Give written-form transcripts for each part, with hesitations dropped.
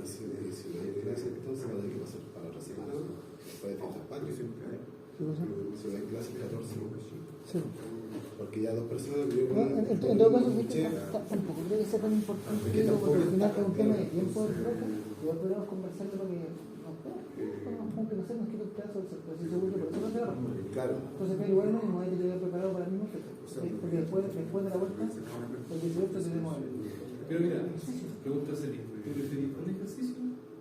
si hay clase, entonces va a tener que pasar para la otra semana, después de fiestas patrias. Si hay clase el 14, Sí. porque ya 2 personas. En todo caso, tampoco creo que sea tan importante, porque al final es un tema de tiempo del profe, y ya podríamos conversarlo para que aunque no sé, nos quita un pedazo del sector, estoy seguro que por eso no se va. Claro. Entonces, pero igual no hay que llegar preparado para el mismo fecha, porque después de la vuelta, el 18 tenemos el. Pero mira, pregunta seria, ¿tú preferís un ejercicio?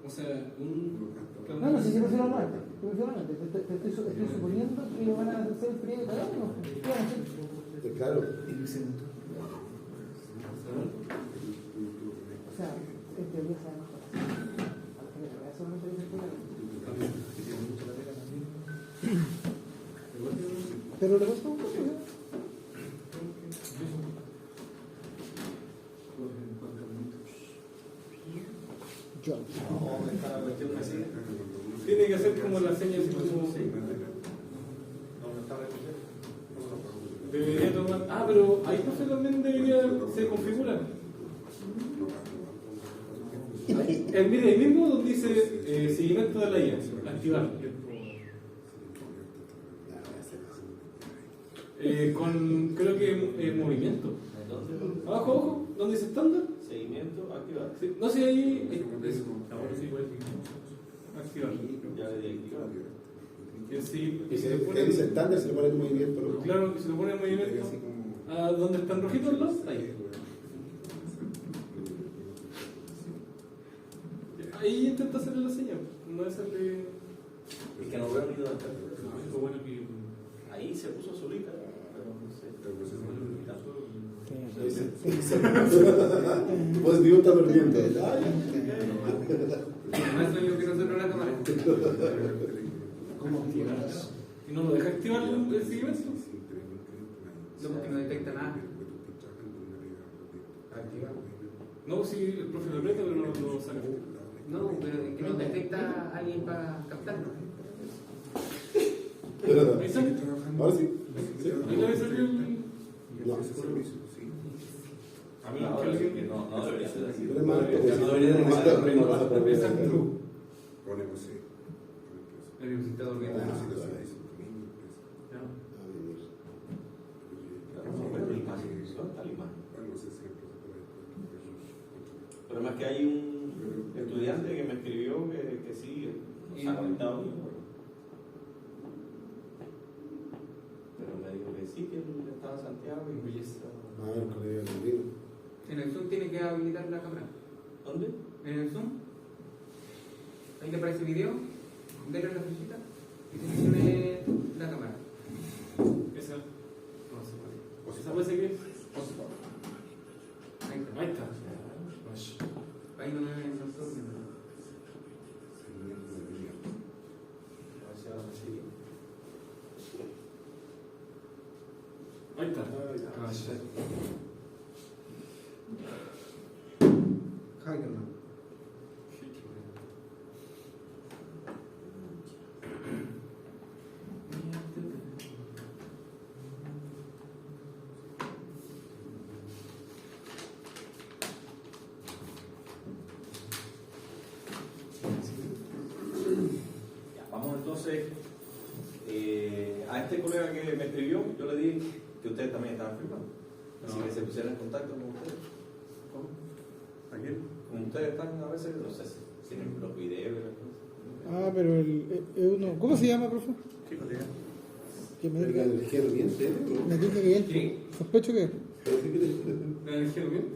O sea, un... No, si prefiero antes. Estoy suponiendo que van a hacer el periodo de cada año. ¿Qué van a hacer? Claro. O sea, en teoría se va a mejorar. Solamente dice pero le gusta un poco, tiene que hacer como la seña así como... Debería tomar... pero ahí no se también debería... se configura. Mire, ahí mismo donde dice seguimiento de la IA, activar. Con, creo que movimiento. Abajo, ¿dónde dice estándar? Seguimiento, activar. Sí. No sé, ahí. Eso. Ahora sí puede activar. Ya le di activar. Y si le dice estándar, se le pone en movimiento. ¿No? Claro, y se le pone en movimiento. ¿Dónde están rojitos los? Ahí. Ahí intenta hacerle la señal. No es hacerle. Es que no veo ni dónde. Bueno que. Ahí se puso solita, pero no sé. Tu positivo está durmiendo. Más sueño que nosotros la cámara. ¿Cómo activarlas? ¿Y no lo deja activar el seguimiento? No, porque no detecta nada. Activar. No, si el profe lo aprieta, pero no lo saca. No, pero es que no detecta a alguien para captarlo. Ahí está. Ahora sí. Ahí le salió el. A mí no debería ser así. Pero es más alto, No debería ser así. Exacto. Ponemos sí. El que se está durmiendo. Pero más que hay un estudiante que me escribió que sí, se ha conectado bien, pero me dijo que sí, que él estaba en Santiago y que El colegio de En el Zoom tiene que habilitar la cámara. ¿Dónde? En el Zoom, ahí le aparece video, dale la flechita y seleccione la cámara. Esa. No se puede. ¿Esa puede seguir? Ahí está. Ahí está. Ahí no me ven el sensor. Ahí está. Hackerman. Vamos entonces a este colega que me escribió, yo le dije que ustedes también estaban firmando. Así que se pusieron en contacto con ustedes. ¿Cómo? ¿A quién? Como ustedes están a veces, no sé si tienen los videos y las cosas. Pero uno, ¿cómo se llama, profe? ¿Qué colega? Que me la diga. energía durmiente. Me dice que ¿Qué? él. Sospecho que. ¿La energía durmiente?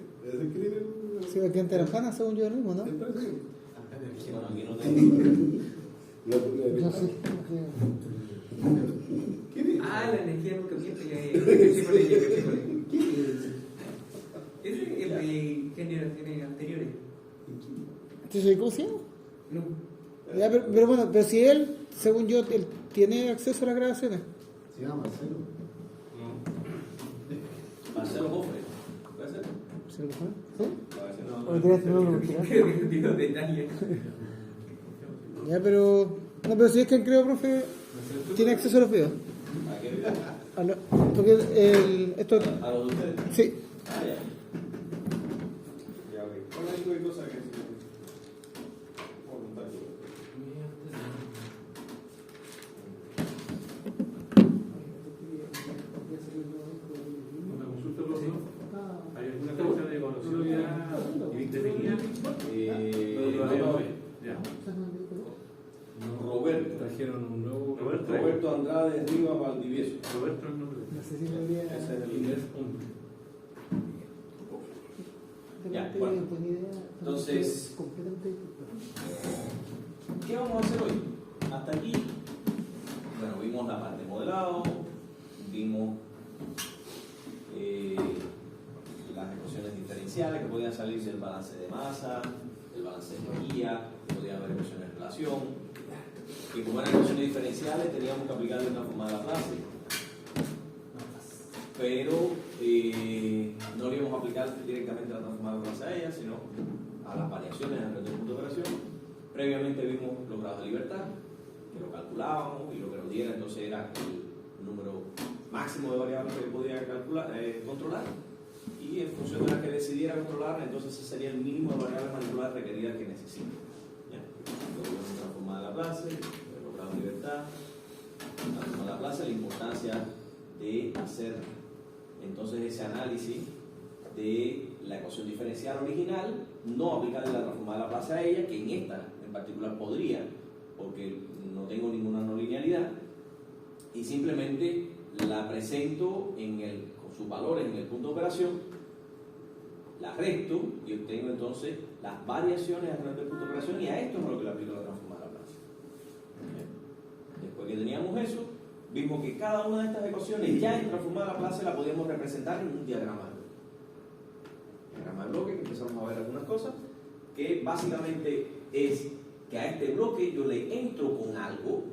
Sí, aquí en Tarajana, según yo mismo, ¿no? Bueno, aquí no tengo. Yo sí. La energía nunca miente. ¿Qué ese es el de generaciones anteriores. ¿Entonces cómo se llama? No. Ya, pero bueno, pero si él, según yo, él tiene acceso a las grabaciones. Se llama Marcelo. Marcelo Jofre. ¿Puede ser? ¿Se lo fue? ¿Sí? No, ¿O tiraste el nombre? Creo que no tiene detalles. Ya, pero. No, pero si es que él creo, profe, tiene acceso a los videos. ¿A qué video? Porque esto. ¿A los de ustedes? Sí. Ya. Ya, ok. ¿Cuál es la cosa que solo ya definía. Ya. Roberto. Trajeron un nuevo. Roberto Andrade Rivas Valdivieso. Roberto es el nombre. No sé si debería. Ese es el Inés hombre. Ya, bueno. Entonces, Completamente. ¿qué vamos a hacer hoy? Hasta aquí, bueno, vimos la parte de modelado, vimos las ecuaciones diferenciales que podían salirse del balance de masa, el balance de energía, podía haber ecuaciones de relación, y como eran ecuaciones diferenciales teníamos que aplicarle una forma de Laplace, pero no le íbamos a aplicar directamente la transformada de Laplace a ella, sino a las variaciones en el punto de operación. Previamente vimos los grados de libertad, que lo calculábamos y lo que nos diera entonces era el número máximo de variables que podía controlar, y en función de la que decidiera controlar, entonces ese sería el mínimo de variables manipuladas requeridas que necesita. Luego vemos la forma de Laplace, los grados de libertad, la forma de Laplace, la importancia de hacer entonces ese análisis de la ecuación diferencial original, no aplicarle la transformada de Laplace a ella, que en esta en particular podría, porque no tengo ninguna no linealidad, y simplemente la presento con sus valores en el punto de operación, la resto y obtengo entonces las variaciones alrededor del punto de operación, y a esto es a lo que le aplico la transformada de Laplace. Después que teníamos eso, vimos que cada una de estas ecuaciones ya en transformada de Laplace la podíamos representar en un diagrama de bloque. Diagrama de bloque, que empezamos a ver algunas cosas, que básicamente es que a este bloque yo le entro con algo,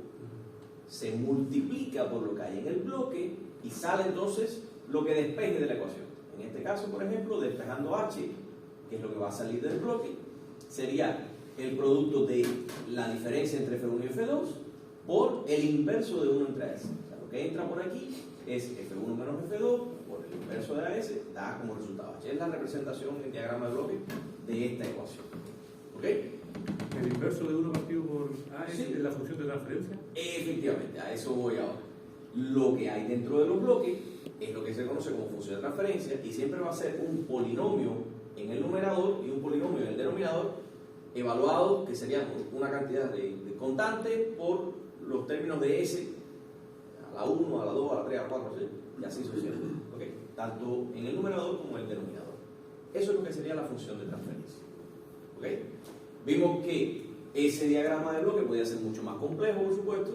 se multiplica por lo que hay en el bloque y sale entonces lo que despeje de la ecuación. En este caso, por ejemplo, despejando H, que es lo que va a salir del bloque, sería el producto de la diferencia entre F1 y F2 por el inverso de 1 entre AS. O sea, lo que entra por aquí es F1 menos F2 por el inverso de AS, da como resultado H. Es la representación en diagrama de bloque de esta ecuación. ¿Ok? El inverso de 1 partido por A Sí. es la función de transferencia. Efectivamente, a eso voy ahora. Lo que hay dentro de los bloques es lo que se conoce como función de transferencia, y siempre va a ser un polinomio en el numerador y un polinomio en el denominador, evaluado, que serían una cantidad de constante por los términos de S, a la 1, a la 2, a la 3, a la 4, y así sucesivamente. ¿Okay? Tanto en el numerador como en el denominador. Eso es lo que sería la función de transferencia. ¿Okay? Vimos que ese diagrama de bloque podía ser mucho más complejo, por supuesto.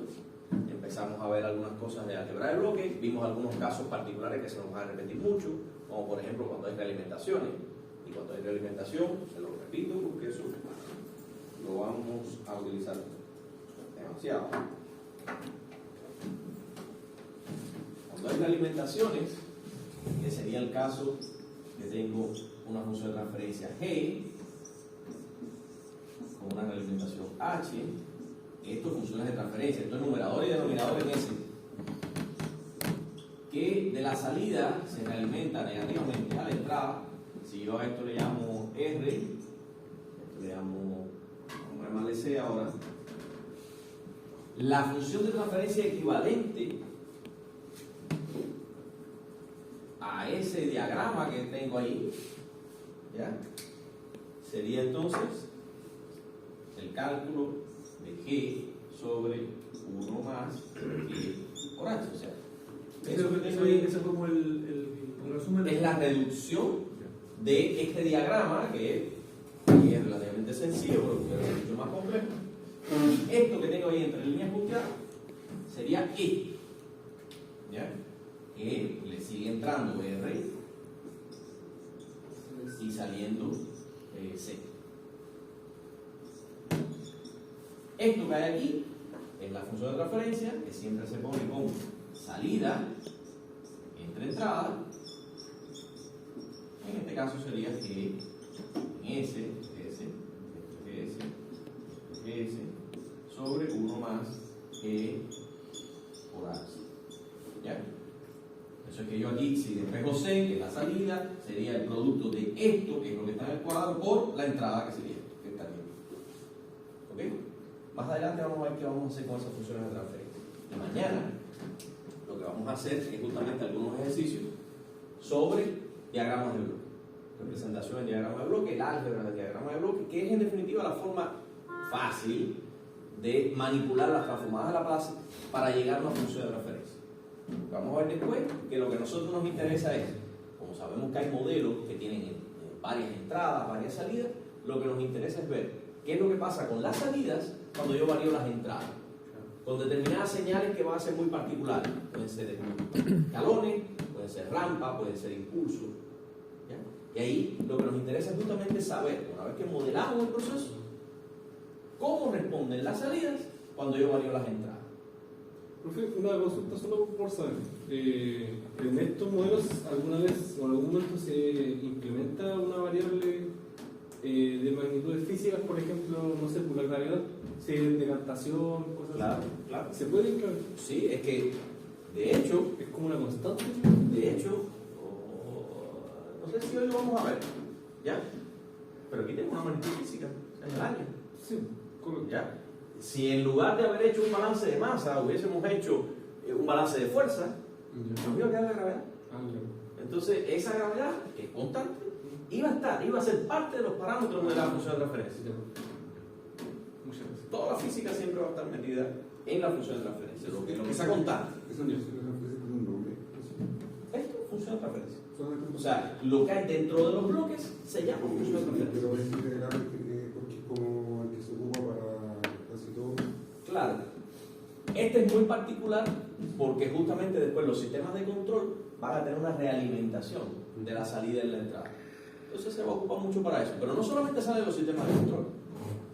Empezamos a ver algunas cosas de álgebra de bloques, vimos algunos casos particulares que se nos van a repetir mucho, como por ejemplo cuando hay realimentaciones. Y cuando hay realimentación, se lo repito porque eso lo vamos a utilizar demasiado. Cuando hay realimentaciones, que sería el caso que tengo una función de transferencia G con una realimentación H, esto funciones de transferencia, esto es numerador y denominador en S, que de la salida se realimenta negativamente a la entrada. Si yo a esto le llamo R, esto le llamo, vamos a llamarle C ahora, la función de transferencia equivalente a ese diagrama que tengo ahí, ¿ya? Sería entonces el cálculo de G sobre 1 más G por H. O sea, eso que tengo ahí Eso es como el resumen. es la reducción de este diagrama, que es relativamente sencillo, pero es mucho más complejo. Y esto que tengo ahí entre líneas punteadas sería E, ¿ya? Que le sigue entrando R y saliendo C. Esto que hay aquí es la función de transferencia, que siempre se pone con salida entre entrada. En este caso sería G en S, S, S, S, sobre 1 más G por H. ¿Ya? Eso es que yo aquí, si despejo C, que es la salida, sería el producto de esto, que es lo que está en el cuadrado, por la entrada, que sería esto, que está aquí. ¿Ok? Más adelante vamos a ver qué vamos a hacer con esas funciones de transferencia. Y mañana lo que vamos a hacer es justamente algunos ejercicios sobre diagramas de bloque. representación en diagrama de bloque, el álgebra del diagrama de bloque, que es en definitiva la forma fácil de manipular las transformadas de Laplace para llegar a una función de referencia. Vamos a ver después que lo que a nosotros nos interesa es, como sabemos que hay modelos que tienen varias entradas, varias salidas, lo que nos interesa es ver qué es lo que pasa con las salidas cuando yo varío las entradas. Con determinadas señales que van a ser muy particulares. Pueden ser escalones, pueden ser rampas, pueden ser impulsos. ¿Ya? Y ahí lo que nos interesa es justamente saber, una vez que modelamos el proceso, cómo responden las salidas cuando yo varío las entradas. Profe, una consulta solo por saber. ¿En estos modelos alguna vez o en algún momento se implementa una variable de magnitudes físicas, por ejemplo, no sé, por la gravedad, decantación, cosas así? Claro. ¿Se puede implementar? Sí, es que, de hecho, ¿Es como una constante? No sé si hoy lo vamos a ver, ¿ya? Pero aquí tengo una magnitud física, en el año. Sí, correcto. ¿Ya? Si en lugar de haber hecho un balance de masa hubiésemos hecho un balance de fuerza, nos iba a quedar la gravedad. Entonces, esa gravedad, que es constante, iba a ser parte de los parámetros de la función de transferencia. Muchas gracias. Toda la física siempre va a estar metida en la función de transferencia, lo que sea constante. Eso no es un nombre. Esto es función de transferencia. Solamente O sea, lo que hay dentro de los bloques se llama función de transferencia. pero es integral porque es como el que se ocupa para casi todo. Claro. Este es muy particular porque justamente después los sistemas de control van a tener una realimentación de la salida y la entrada. Entonces se va a ocupar mucho para eso. Pero no solamente salen los sistemas de control.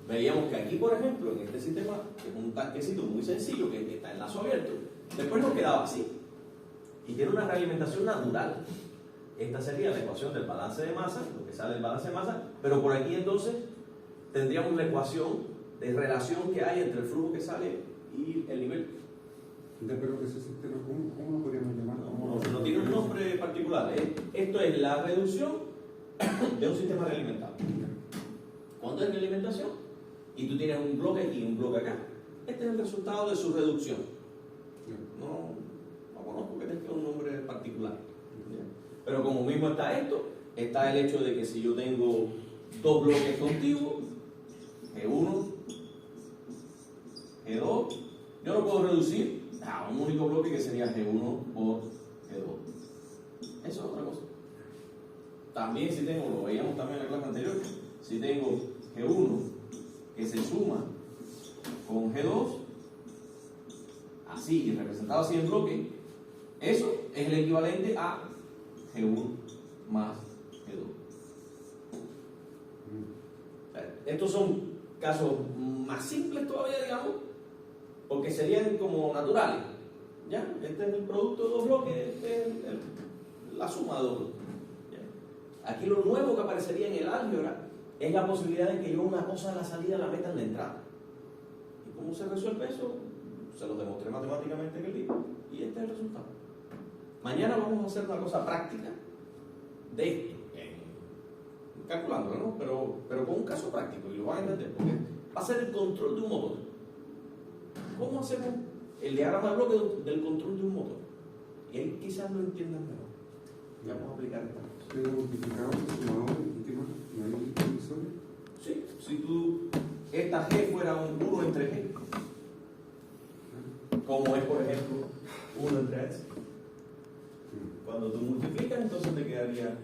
Veíamos que aquí, por ejemplo, en este sistema, que es un tanquecito muy sencillo, que está en lazo abierto, después nos quedaba así. Y tiene una realimentación natural. Esta sería la ecuación del balance de masa, lo que sale del balance de masa, pero por aquí entonces tendríamos la ecuación de relación que hay entre el flujo que sale y el nivel. Pero ese sistema, ¿cómo lo podríamos llamar? No tiene un nombre particular. Esto es la reducción de un sistema realimentado. Cuando es realimentación y tú tienes un bloque aquí y un bloque acá, este es el resultado de su reducción. No conozco que tenga un nombre particular. Pero como mismo está esto, está el hecho de que si yo tengo dos bloques contiguos, G1, G2, yo lo puedo reducir a un único bloque que sería G1 por G2. Eso es otra cosa. También si tengo, lo veíamos también en la clase anterior, si tengo G1 que se suma con G2, así y representado así en bloque, eso es el equivalente a G1 más G2. O sea, estos son casos más simples todavía, digamos, porque serían como naturales. ¿Ya? Este es el producto de dos bloques, este es la suma de dos bloques. ¿Ya? Aquí lo nuevo que aparecería en el álgebra es la posibilidad de que yo una cosa de la salida la meta en la entrada. ¿Y cómo se resuelve eso? Se lo demostré matemáticamente en el libro y este es el resultado. Mañana vamos a hacer una cosa práctica de esto, calculándolo, ¿no? Pero con un caso práctico, y lo van a entender, porque va a ser el control de un motor. ¿Cómo hacemos el diagrama de bloque del control de un motor? Y ahí quizás lo entiendan mejor. Ya vamos a aplicar esta cosa. ¿Tengo multiplicador, sumador y qué más? ¿No hay divisores? Sí, si esta G fuera un 1 entre G, como es, por ejemplo, 1 entre S. Cuando tú multiplicas, entonces te quedaría.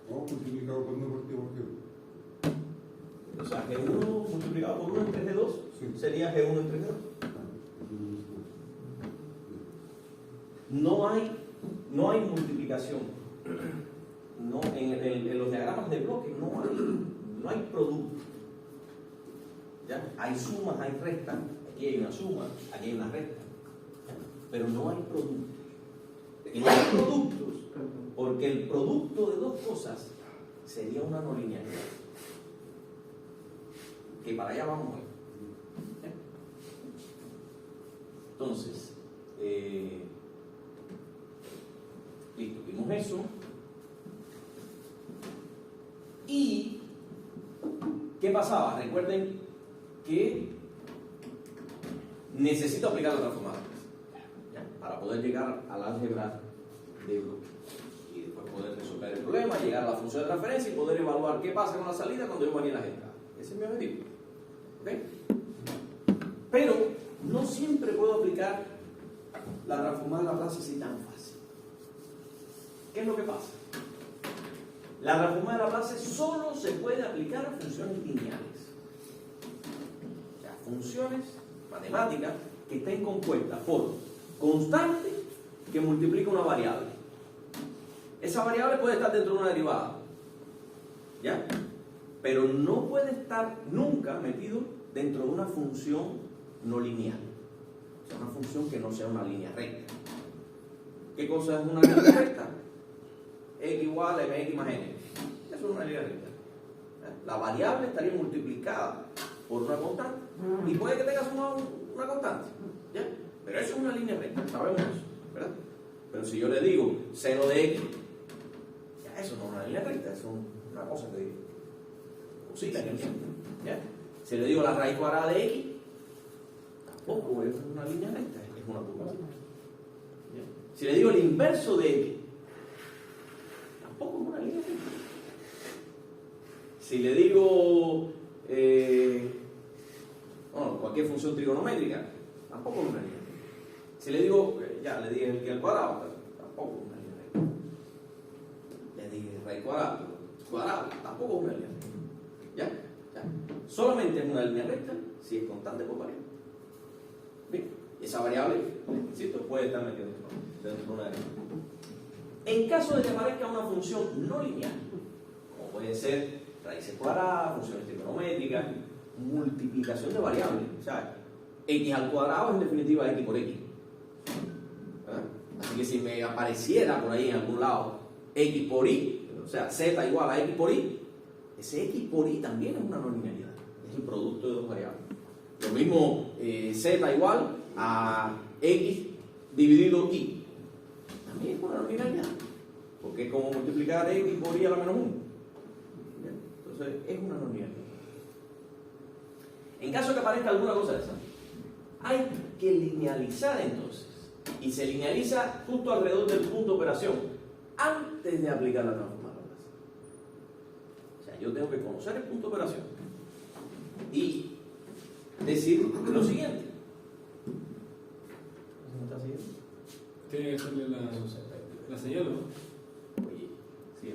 Multiplicado por 1 partido por G2. O sea, G1 multiplicado por 1 entre G2 sería G1 entre G2. No hay multiplicación. No, en los diagramas de bloques no hay producto. ¿Ya? Hay sumas, hay restas. Aquí hay una suma, aquí hay una resta. ¿Ya? Pero no hay productos. Y no hay productos porque el producto de dos cosas sería una no linealidad. Que para allá vamos hoy. ¿Ya? Entonces, listo, vimos eso. ¿Y qué pasaba? Recuerden que necesito aplicar la transformada. poder llegar al álgebra de bloque. Y después poder resolver el problema, llegar a la función de transferencia y poder evaluar qué pasa con la salida cuando yo varíe las entradas. Ese es mi objetivo. ¿Okay? Pero no siempre puedo aplicar la transformada de Laplace así tan fácil. ¿Qué es lo que pasa? La transformada de Laplace solo se puede aplicar a funciones lineales. O sea, funciones matemáticas que estén compuestas por constante que multiplica una variable. Esa variable puede estar dentro de una derivada, ¿ya? Pero no puede estar nunca metido dentro de una función no lineal. O sea, una función que no sea una línea recta. ¿Qué cosa es una línea recta? X igual a mx más n. Eso es una línea recta. La variable estaría multiplicada por una constante y puede que tengas una constante, ¿ya? Pero eso es una línea recta, sabemos eso, ¿verdad? Pero si yo le digo seno de x, ya eso no es una línea recta, eso es una cosa que oscila en el tiempo, ¿ya? Si le digo la raíz cuadrada de x, tampoco es una línea recta, es una curva. ¿Ya? Si le digo el inverso de x, tampoco es una línea recta. Si le digo cualquier función trigonométrica, tampoco es una línea recta. Si le digo, ya le dije el cuadrado, tampoco es una línea recta. Le dije raíz cuadrado, tampoco es una línea recta. ¿Ya? Solamente es una línea recta si es constante por variable. Bien, esa variable, insisto, puede estar metida dentro de una derivada. En caso de que aparezca una función no lineal, como puede ser raíces cuadradas, funciones trigonométricas, multiplicación de variables, o sea, x al cuadrado es en definitiva x por x. ¿Verdad? Así que si me apareciera por ahí en algún lado x por y, o sea, z igual a x por y, ese x por y también es una no linealidad, es el producto de dos variables. Lo mismo z igual a x dividido y, también es una no linealidad, porque es como multiplicar x por y a la menos 1. Entonces es una no linealidad. En caso de que aparezca alguna cosa de esa, hay que linealizar entonces, y se linealiza justo alrededor del punto de operación antes de aplicar la transformada. O sea, yo tengo que conocer el punto de operación y decir lo siguiente. ¿Me está siguiendo? Tiene que hacerle la señal, ¿no? Oye, sí.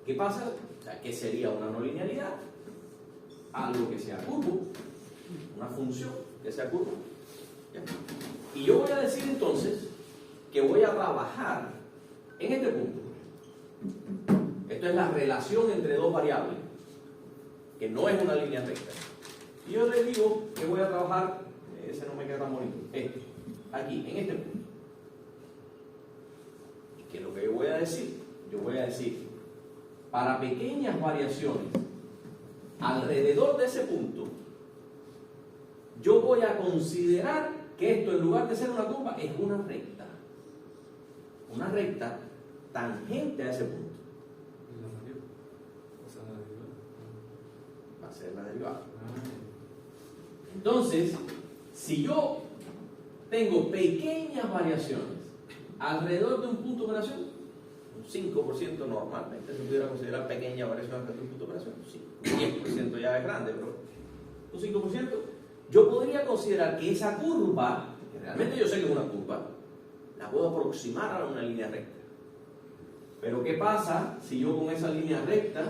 ¿Qué pasa? O sea, ¿qué sería una no linealidad? Algo que sea curvo, una función que sea curvo. ¿Ya? Y yo voy a decir entonces que voy a trabajar en este punto. Esto es la relación entre dos variables, que no es una línea recta. Y yo le digo que voy a trabajar, ese no me queda tan bonito, aquí, en este punto. ¿Y qué es lo que yo voy a decir? Yo voy a decir, para pequeñas variaciones alrededor de ese punto, yo voy a considerar que esto, en lugar de ser una curva, es una recta. Una recta tangente a ese punto. Va a ser la derivada. Entonces, si yo tengo pequeñas variaciones alrededor de un punto de operación, un 5% normalmente se pudiera considerar pequeña variación alrededor de un punto de operación, sí, un 10% ya es grande, pero un 5%, yo podría considerar que esa curva, que realmente yo sé que es una curva, la puedo aproximar a una línea recta. Pero ¿qué pasa si yo con esa línea recta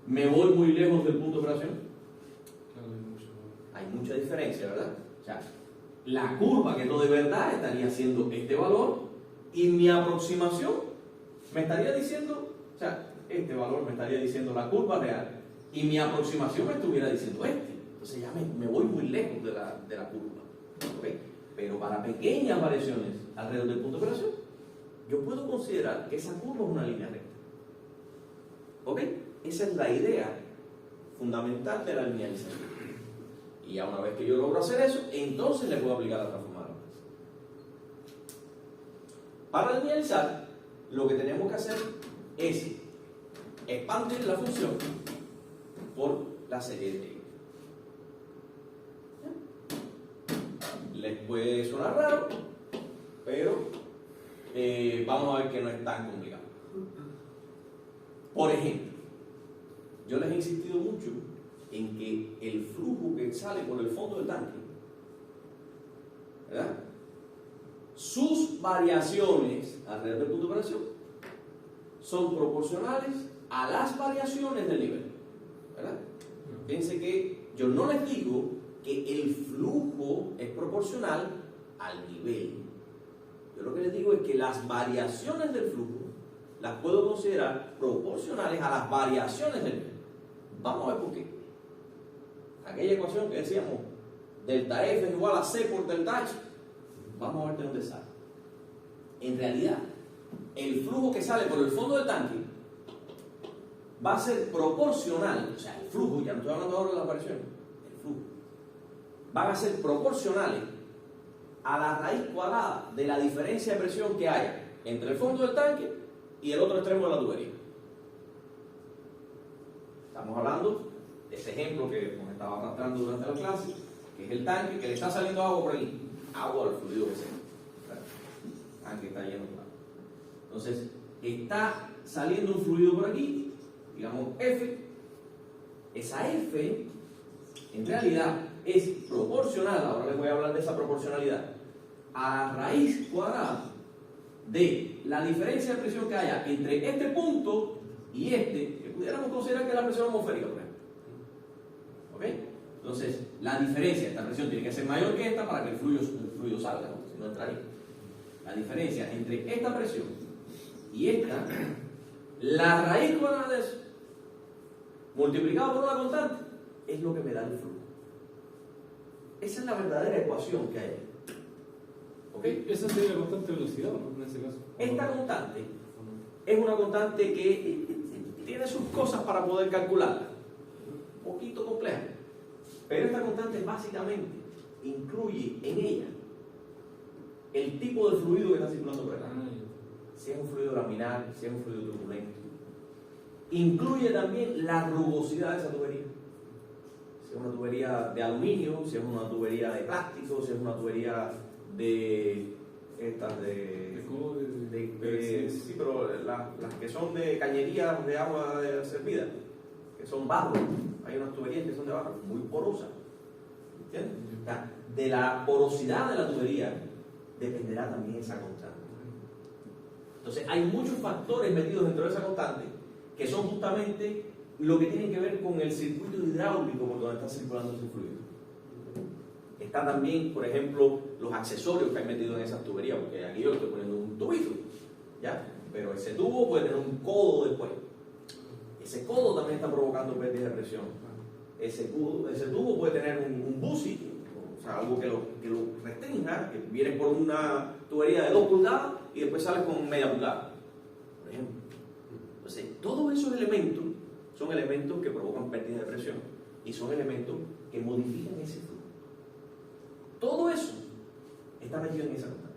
me voy muy lejos del punto de operación? Hay mucha diferencia, ¿verdad? O sea, la curva que no de verdad estaría siendo este valor y mi aproximación me estaría diciendo, o sea, este valor me estaría diciendo la curva real y mi aproximación me estuviera diciendo este. Entonces ya me voy muy lejos de la curva. ¿Okay? Pero para pequeñas variaciones alrededor del punto de operación, yo puedo considerar que esa curva es una línea recta. ¿Ok? Esa es la idea fundamental de la linealización. Y ya una vez que yo logro hacer eso, entonces le puedo aplicar la transformada. Para linealizar, lo que tenemos que hacer es expandir la función por la serie de t. Le puede sonar raro, pero vamos a ver que no es tan complicado. Por ejemplo, yo les he insistido mucho en que el flujo que sale por el fondo del tanque, ¿verdad?, sus variaciones alrededor del punto de operación son proporcionales a las variaciones del nivel, ¿verdad? Fíjense que yo no les digo que el flujo es proporcional al nivel. Yo lo que les digo es que las variaciones del flujo las puedo considerar proporcionales a las variaciones del nivel. Vamos a ver por qué. Aquella ecuación que decíamos, delta F es igual a C por delta H, vamos a ver de dónde sale. En realidad, el flujo que sale por el fondo del tanque va a ser proporcional, o sea, el flujo, ya no estoy hablando ahora de las variaciones, el flujo, van a ser proporcionales a la raíz cuadrada de la diferencia de presión que haya entre el fondo del tanque y el otro extremo de la tubería. Estamos hablando de ese ejemplo que nos estaba tratando durante la clase, que es el tanque que le está saliendo agua por ahí, agua al fluido que sea. El tanque está lleno de agua. Entonces, está saliendo un fluido por aquí, digamos F. Esa F, en realidad, es proporcional, ahora les voy a hablar de esa proporcionalidad, a la raíz cuadrada de la diferencia de presión que haya entre este punto y este, que pudiéramos considerar que es la presión atmosférica, por ejemplo. ¿Ok? Entonces, la diferencia de esta presión tiene que ser mayor que esta para que el fluido salga, ¿no? Si no entraría. La diferencia entre esta presión y esta, la raíz cuadrada de eso, multiplicado por una constante, es lo que me da el flujo. Esa es la verdadera ecuación que hay. ¿Ok? Esa sería la constante de velocidad, ¿no? En ese caso. Esta constante es una constante que tiene sus cosas para poder calcularla. Un poquito compleja. Pero esta constante básicamente incluye en ella el tipo de fluido que está circulando por acá. Si es un fluido laminar, si es un fluido turbulento. Incluye también la rugosidad de esa tubería. Si es una tubería de aluminio, si es una tubería de plástico, si es una tubería de estas sí, pero las que son de cañerías de agua servida, que son barro. Hay unas tuberías que son de barro, muy porosas. ¿Entiendes? O sea, de la porosidad de la tubería dependerá también esa constante. Entonces, hay muchos factores metidos dentro de esa constante que son justamente lo que tienen que ver con el circuito hidráulico por donde está circulando ese fluido. Está también, por ejemplo, los accesorios que hay metidos en esas tuberías, porque aquí yo le estoy poniendo un tubito, ¿ya? Pero ese tubo puede tener un codo después. Ese codo también está provocando pérdida de presión. Ese tubo puede tener un busi, o sea, algo que lo restrinja, que viene por una tubería de 2 pulgadas y después sale con media pulgada, por ejemplo. Entonces, todos esos elementos son elementos que provocan pérdida de presión y son elementos que modifican ese flujo. Todo eso está metido en esa constante.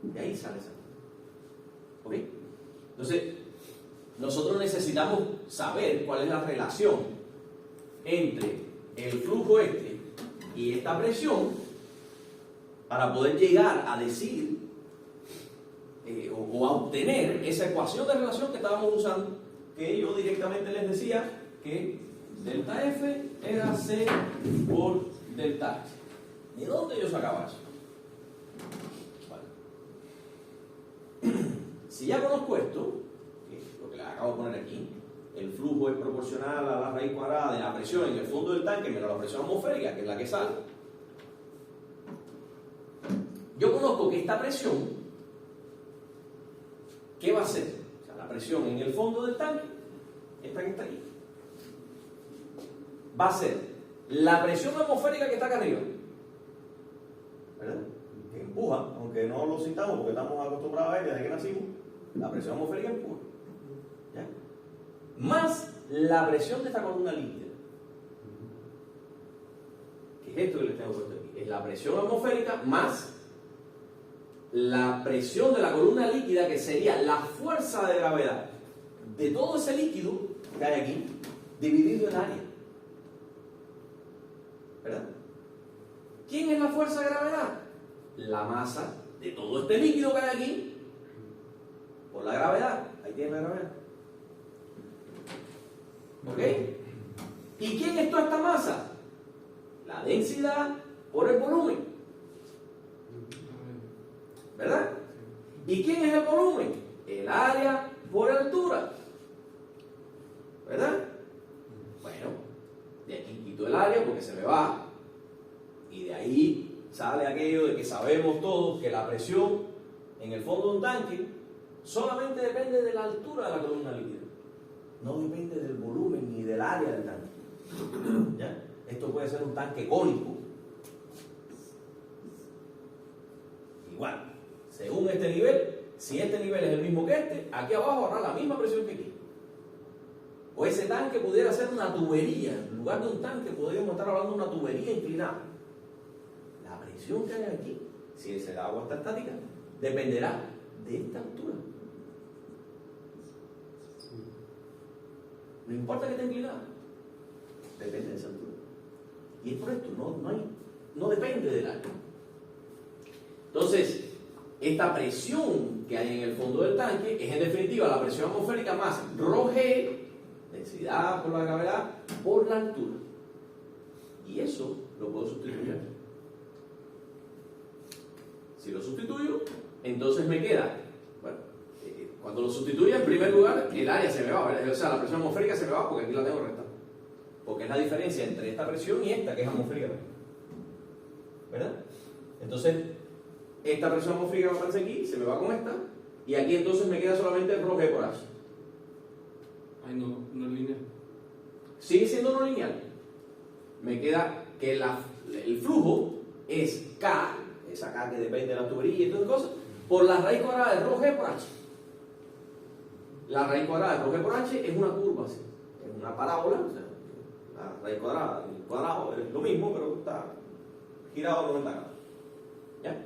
De ahí sale esa constante. ¿Ok? Entonces, nosotros necesitamos saber cuál es la relación entre el flujo este y esta presión para poder llegar a decir o a obtener esa ecuación de relación que estábamos usando, que yo directamente les decía que delta F era C por delta H. ¿De dónde yo sacaba eso? Vale. Si ya conozco esto, que es lo que les acabo de poner aquí, el flujo es proporcional a la raíz cuadrada de la presión en el fondo del tanque menos la presión atmosférica, que es la que sale. Yo conozco que esta presión, ¿qué va a ser? O sea, la presión en el fondo del tanque, esta que está aquí, va a ser la presión atmosférica que está acá arriba, ¿verdad? Que empuja, aunque no lo citamos porque estamos acostumbrados a ella desde que nacimos, la presión atmosférica empuja, ¿ya? Más la presión de esta columna líquida, que es esto que les tengo puesto aquí, es la presión atmosférica más la presión de la columna líquida, que sería la fuerza de gravedad de todo ese líquido que hay aquí, dividido en área, ¿verdad? ¿Qué ¿quién es la fuerza de gravedad? La masa de todo este líquido que hay aquí por la gravedad. Ahí tiene la gravedad. ¿Ok? ¿Y quién es toda esta masa? La densidad por el volumen. ¿Verdad? ¿Y quién es el volumen? El área por altura. ¿Verdad? Bueno, de aquí quito el área porque se me va. Y de ahí sale aquello de que sabemos todos que la presión en el fondo de un tanque solamente depende de la altura de la columna líquida. No depende del volumen ni del área del tanque. ¿Ya? Esto puede ser un tanque cónico. Igual, según este nivel, si este nivel es el mismo que este, aquí abajo habrá la misma presión que aquí. O ese tanque pudiera ser una tubería. En lugar de un tanque podríamos estar hablando de una tubería inclinada. La presión que hay aquí, si ese agua está estática, dependerá de esta altura. No importa que esté inclinada, depende de esa altura. Y es por esto, no depende del área. Entonces, esta presión que hay en el fondo del tanque es en definitiva la presión atmosférica más ρg, densidad por la gravedad, por la altura. Y eso lo puedo sustituir. Si lo sustituyo, entonces me queda, bueno, cuando lo sustituyo en primer lugar, el área se me va, ¿verdad? O sea, la presión atmosférica se me va porque aquí la tengo restada. Porque es la diferencia entre esta presión y esta, que es atmosférica. ¿Verdad? Entonces, esta presión atmosférica me aparece aquí, se me va con esta, y aquí entonces me queda solamente ρg por h. Ay, no es lineal. Sigue siendo no lineal. Me queda que el flujo es K, esa K que depende de la tubería y todas esas cosas, por la raíz cuadrada de ρg por h. La raíz cuadrada de ρg por h es una curva, ¿sí? Es una parábola, o sea, la raíz cuadrada, el cuadrado es lo mismo, pero está girado a 90 grados. ¿Ya?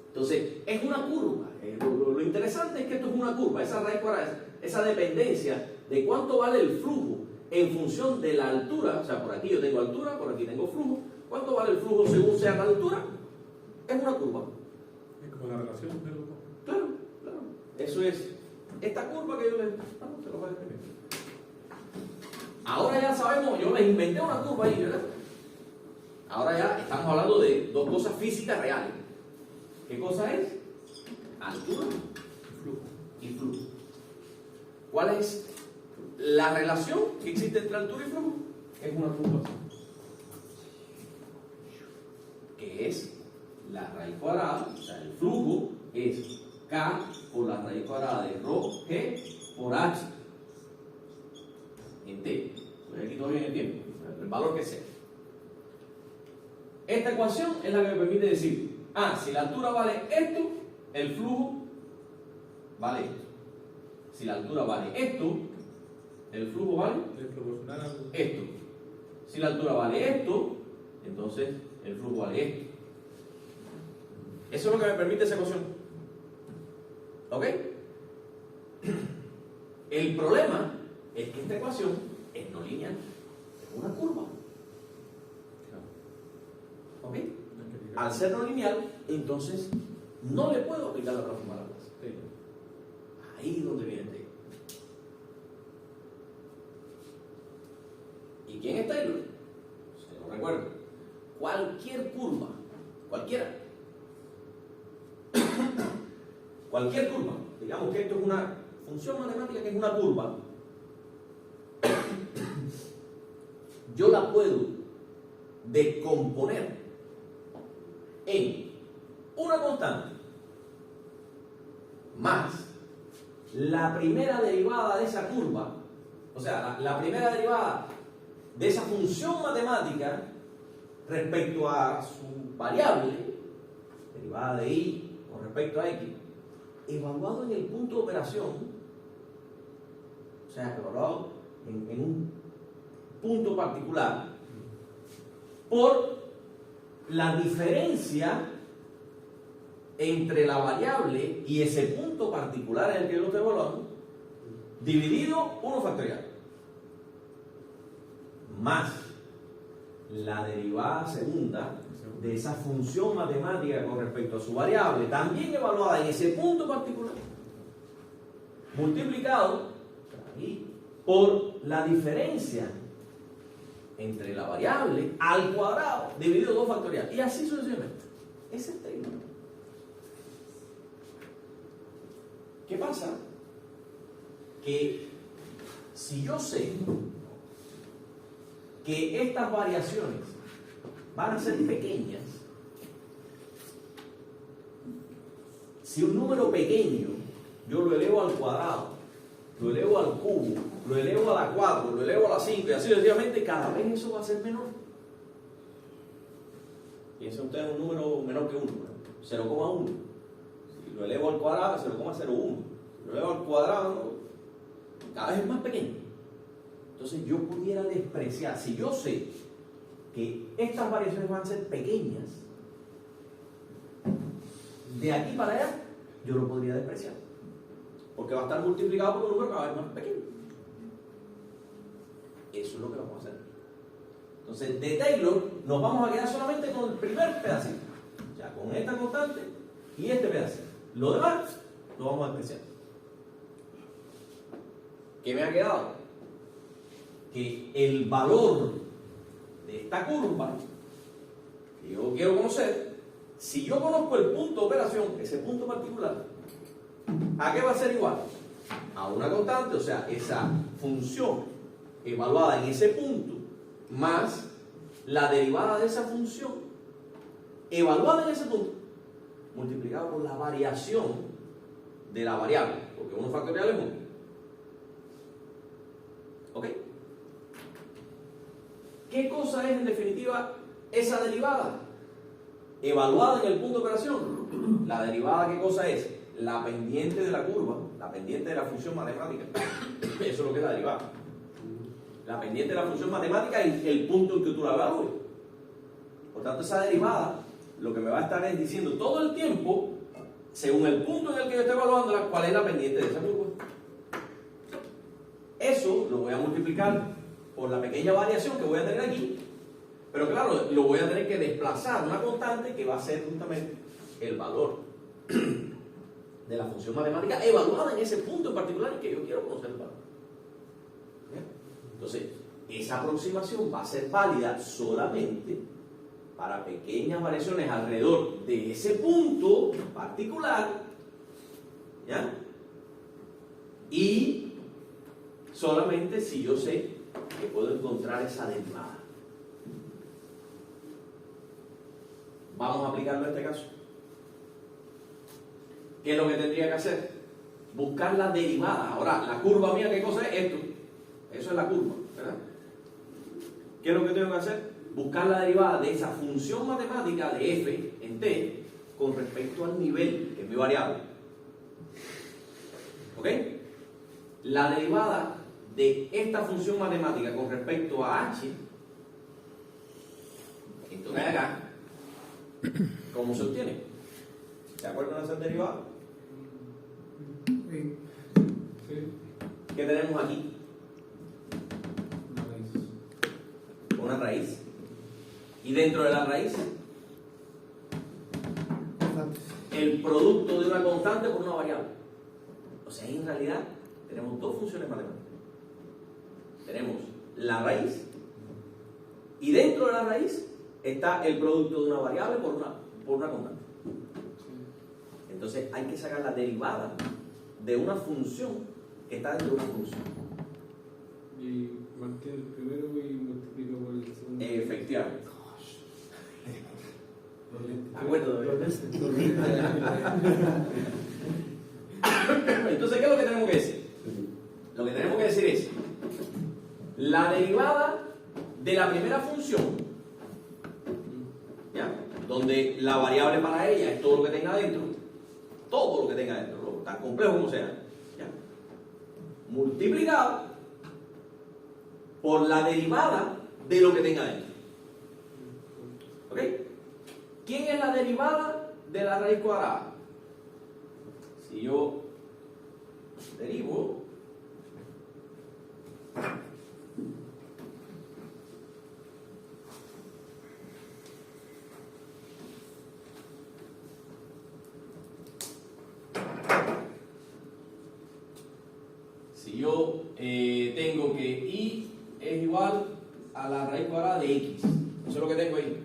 Entonces, es una curva. Lo interesante es que esto es una curva, esa raíz cuadrada, esa dependencia de cuánto vale el flujo en función de la altura, o sea, por aquí yo tengo altura, por aquí tengo flujo, cuánto vale el flujo según sea la altura, es una curva. Es como la relación de los dos. Claro, claro. Eso es esta curva que yo les... se lo voy a escribir. Ahora ya sabemos, yo les inventé una curva ahí, ¿verdad? Ahora ya estamos hablando de dos cosas físicas reales. ¿Qué cosa es? Altura y flujo. ¿Cuál es la relación que existe entre altura y flujo? Es una fluctuación. Que es la raíz cuadrada, o sea, el flujo es K por la raíz cuadrada de ρg por h en t. Estoy aquí todavía en el tiempo, el valor que sea. Esta ecuación es la que me permite decir, si la altura vale esto, el flujo vale esto. Si la altura vale esto, el flujo vale Es proporcional al... esto. Si la altura vale esto, entonces el flujo vale esto. Eso es lo que me permite esa ecuación. ¿Ok? El problema es que esta ecuación es no lineal, es una curva. ¿Ok? Al ser no lineal, entonces no le puedo aplicar la transformada a la masa. Ahí es donde viene el tema. ¿Y quién es Taylor? Se lo recuerdo. Cualquier curva, cualquiera, cualquier curva, digamos que esto es una función matemática que es una curva, yo la puedo descomponer en una constante más la primera derivada de esa curva, o sea, la primera derivada de esa función matemática respecto a su variable, derivada de y con respecto a x, evaluado en el punto de operación, o sea, evaluado en un punto particular, por la diferencia entre la variable y ese punto particular en el que yo lo estoy evaluando, dividido 1 factorial, más la derivada segunda de esa función matemática con respecto a su variable, también evaluada en ese punto particular, multiplicado por la diferencia entre la variable al cuadrado dividido 2 factorial, y así sucesivamente. Ese es Taylor. ¿Qué pasa? Que si yo sé que estas variaciones van a ser pequeñas, si un número pequeño yo lo elevo al cuadrado, lo elevo al cubo, lo elevo a la 4, lo elevo a la 5 y así sucesivamente, cada vez eso va a ser menor. Piensen ustedes en un número menor que 1, 0,1. Si lo elevo al cuadrado, 0,01. Si lo elevo al cuadrado, cada vez es más pequeño. Entonces yo pudiera despreciar, si yo sé que estas variaciones van a ser pequeñas, de aquí para allá, yo lo podría despreciar. Porque va a estar multiplicado por un número cada vez más pequeño. Eso es lo que vamos a hacer. Entonces, de Taylor nos vamos a quedar solamente con el primer pedacito. O sea, con esta constante y este pedacito. Lo demás lo vamos a despreciar. ¿Qué me ha quedado? Que el valor de esta curva que yo quiero conocer, si yo conozco el punto de operación, ese punto particular, ¿a qué va a ser igual? A una constante, o sea, esa función evaluada en ese punto, más la derivada de esa función evaluada en ese punto, multiplicado por la variación de la variable, porque 1 factorial es 1. ¿Ok? ¿Qué cosa es en definitiva esa derivada? Evaluada en el punto de operación. La derivada, ¿qué cosa es? La pendiente de la curva, la pendiente de la función matemática. Eso es lo que es la derivada. La pendiente de la función matemática es el punto en que tú la evalúes. Por tanto, esa derivada lo que me va a estar es diciendo todo el tiempo, según el punto en el que yo estoy evaluando, cuál es la pendiente de esa curva. Eso lo voy a multiplicar por la pequeña variación que voy a tener aquí, pero claro, lo voy a tener que desplazar a una constante que va a ser justamente el valor de la función matemática evaluada en ese punto en particular en que yo quiero conocer el valor. Entonces, esa aproximación va a ser válida solamente para pequeñas variaciones alrededor de ese punto particular, ¿ya? Y solamente si yo sé que puedo encontrar esa derivada. Vamos a aplicarlo a este caso. ¿Qué es lo que tendría que hacer? Buscar la derivada. Ahora, la curva mía, ¿qué cosa es? Esto. Eso es la curva, ¿verdad? ¿Qué es lo que tengo que hacer? Buscar la derivada de esa función matemática de f en t con respecto al nivel, que es mi variable. ¿Ok? La derivada de esta función matemática con respecto a h, entonces acá, ¿cómo se obtiene? ¿Se acuerdan de esa derivada? Sí. ¿Qué tenemos aquí? Una raíz. Y dentro de la raíz, el producto de una constante por una variable. O sea, en realidad tenemos dos funciones matemáticas. Tenemos la raíz y dentro de la raíz está el producto de una variable por una constante. Entonces hay que sacar la derivada de una función que está dentro de una función. Y mantiene el primero y multiplica por el segundo. Efectivamente. Acuerdo de Entonces, ¿qué es lo que tenemos que decir? Lo que tenemos que decir es la derivada de la primera función, ¿ya? Donde la variable para ella es todo lo que tenga dentro, todo lo que tenga dentro, tan complejo como sea, ¿ya? Multiplicado por la derivada de lo que tenga dentro. ¿Ok? ¿Quién es la derivada de la raíz cuadrada? Si yo derivo Si yo tengo que y es igual a la raíz cuadrada de x, eso es lo que tengo ahí.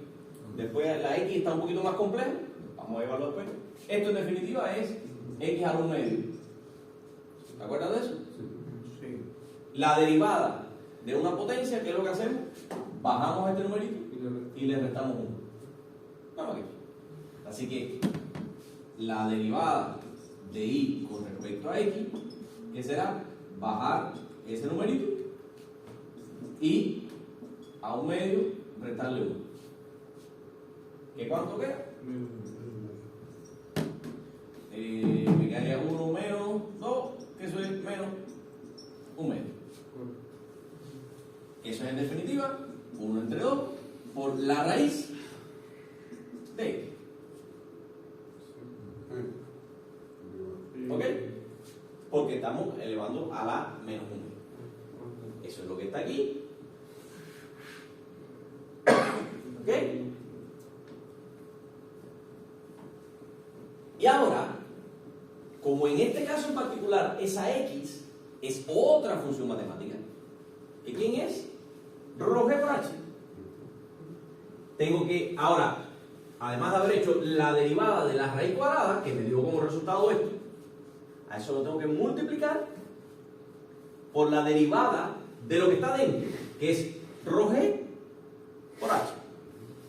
Después la x está un poquito más compleja, vamos a evaluar después. Esto en definitiva es x al 1 medio. ¿Te acuerdas de eso? Sí. La derivada de una potencia, ¿qué es lo que hacemos? Bajamos este numerito y le restamos 1. Bueno, aquí. Así que la derivada de y con respecto a x, ¿qué será? Bajar ese numerito y a 1 medio restarle 1. ¿Qué cuánto queda? Me quedaría 1 menos 2, que eso es menos 1 medio. Eso es en definitiva 1 entre 2 por la raíz de x. ¿Ok? Porque estamos elevando a la menos 1. Eso es lo que está aquí. ¿Ok? Y ahora, como en este caso en particular esa x es otra función matemática, ¿y quién es? Rho g por h. Tengo que, ahora, además de haber hecho la derivada de la raíz cuadrada, que me dio como resultado esto, a eso lo tengo que multiplicar por la derivada de lo que está dentro, que es rho g por h.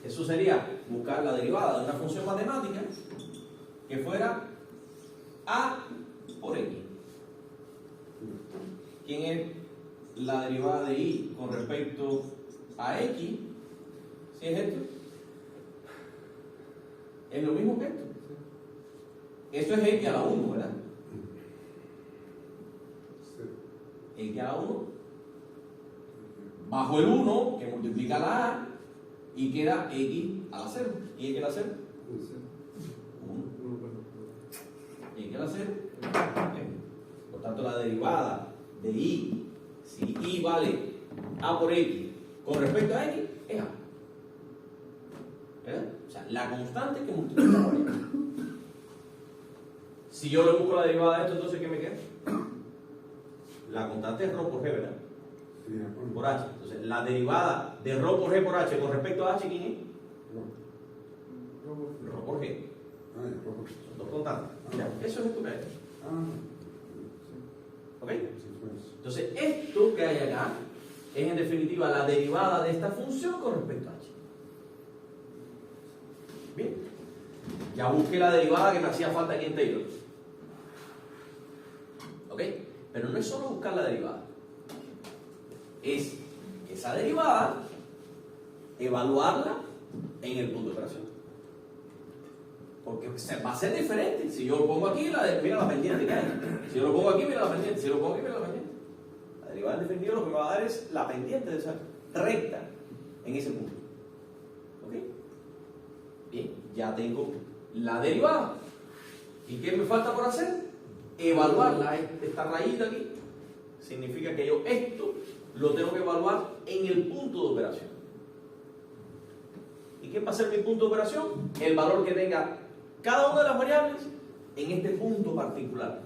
Eso sería buscar la derivada de una función matemática que fuera a por x. ¿Quién es la derivada de y con respecto a x? Si es esto, es lo mismo que esto. Esto es x a la 1, ¿verdad? X a la 1 bajo el 1 que multiplica la a y queda x a la 0. ¿Y x a la 0? 1. X a la 0. Por tanto, la derivada de y, si y vale a por x con respecto a x, es a. ¿Verdad? O sea, la constante que multiplica por x. Si yo le busco la derivada de esto, entonces ¿qué me queda? La constante es rho por g, ¿verdad? Por h. Entonces, la derivada de rho por g por h con respecto a h, ¿quién es? Rho por g. Son dos constantes. Eso es esto que hay. ¿Ok? Entonces, esto que hay acá es en definitiva la derivada de esta función con respecto a h. Bien. Ya busqué la derivada que me hacía falta aquí en Taylor. ¿Ok? Pero no es solo buscar la derivada. Es esa derivada, evaluarla en el punto de operación. Porque va a ser diferente. Si yo lo pongo aquí, mira la pendiente que hay. Si yo lo pongo aquí, mira la pendiente. Si yo lo pongo aquí, mira la pendiente. La derivada en definitiva lo que me va a dar es la pendiente de esa recta en ese punto. ¿Ok? Bien, ya tengo la derivada. ¿Y qué me falta por hacer? Evaluarla. Esta raíz de aquí significa que yo esto lo tengo que evaluar en el punto de operación. ¿Y qué va a ser mi punto de operación? El valor que tenga cada una de las variables en este punto particular.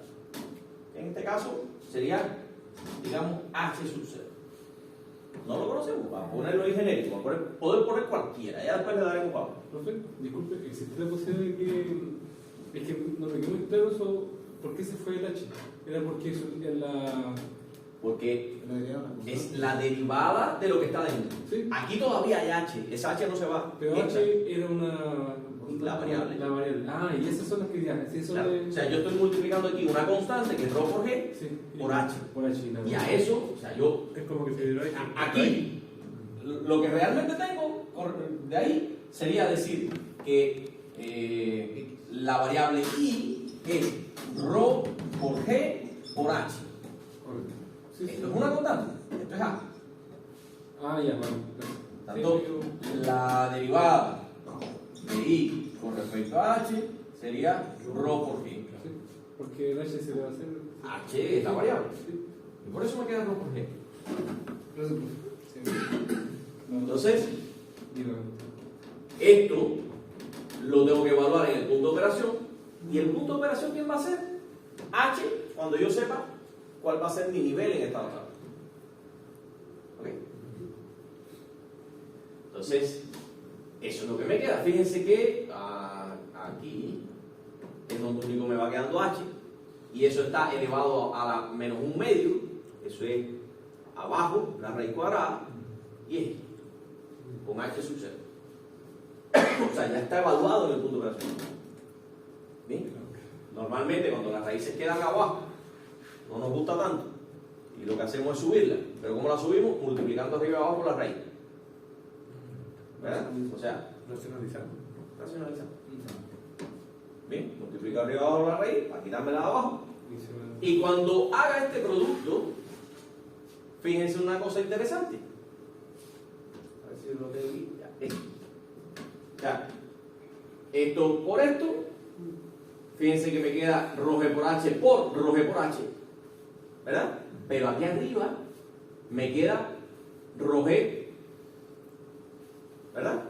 En este caso sería, digamos, h sub 0. No lo conocemos, vamos a ponerlo en genérico, poder poner cualquiera, ya después le daremos pausa. Profe, disculpe, ¿existe la posibilidad de que... Es que no me quedó muy claro eso, ¿por qué se fue el h? Era porque eso en la... Porque es la derivada de lo que está dentro. ¿Sí? Aquí todavía hay h, esa h no se va. Pero Esta. h era una variable. La variable. Ah, y esas son las que viajan. Sí, Claro. O sea, yo estoy multiplicando aquí una constante que es rho por g sí, por h. Por h, Y a eso, o sea, yo Es como que se dio ahí. aquí, lo que realmente tengo de ahí sería decir que la variable y es rho por g por h. Sí, Esto es una constante, esto es a. Ah, ya, vale. Tanto la derivada de y con respecto a h sería rho por g. Sí, porque el h se le va a hacer... H es la variable. Y por eso me queda rho por g. Gracias, profe. Sí. Entonces, Dígame. esto lo tengo que evaluar en el punto de operación. ¿Y el punto de operación quién va a ser? H, cuando yo sepa cuál va a ser mi nivel en esta tabla. ¿Ok? Entonces, eso es lo que me queda. Fíjense que aquí es donde único me va quedando h, y eso está elevado a la menos 1/2, eso es abajo, la raíz cuadrada, y es con h sub 0. O sea, ya está evaluado en el punto de operación. ¿Bien? Normalmente cuando las raíces quedan abajo, no nos gusta tanto, y lo que hacemos es subirla. Pero ¿cómo la subimos? Multiplicando arriba y abajo por la raíz. ¿Verdad? O sea, Racionalizando. racionalizando. Bien, multiplico arriba y abajo la raíz para quitármela de abajo. Y cuando haga este producto, fíjense una cosa interesante. A ver si lo tengo aquí. Ya, esto. Ya. Esto por esto, fíjense que me queda ρg por h por ρg por h, ¿verdad? Pero aquí arriba me queda ρg, ¿verdad?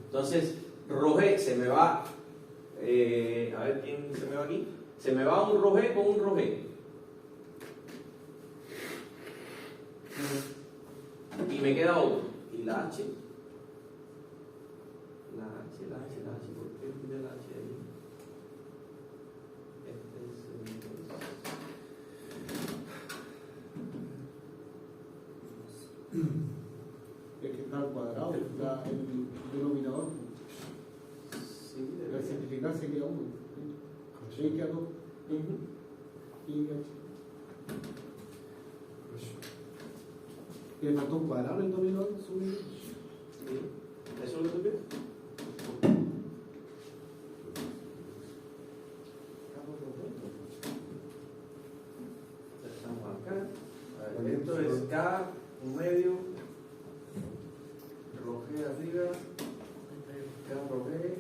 Entonces, ρg se me va, a ver quién se me va aquí, se me va un ρg con un ρg. Y me queda otro. Y la h. La h, ¿por qué tiene la h ahí? Es que está al cuadrado, está el denominador. Sí, Al simplificar se queda 1. Ahí queda 2. Y le faltó un cuadrado el denominador. ¿Eso es lo que tú piensas? Estamos acá. A ver, esto es K, 1/2, ρg arriba, K ρg,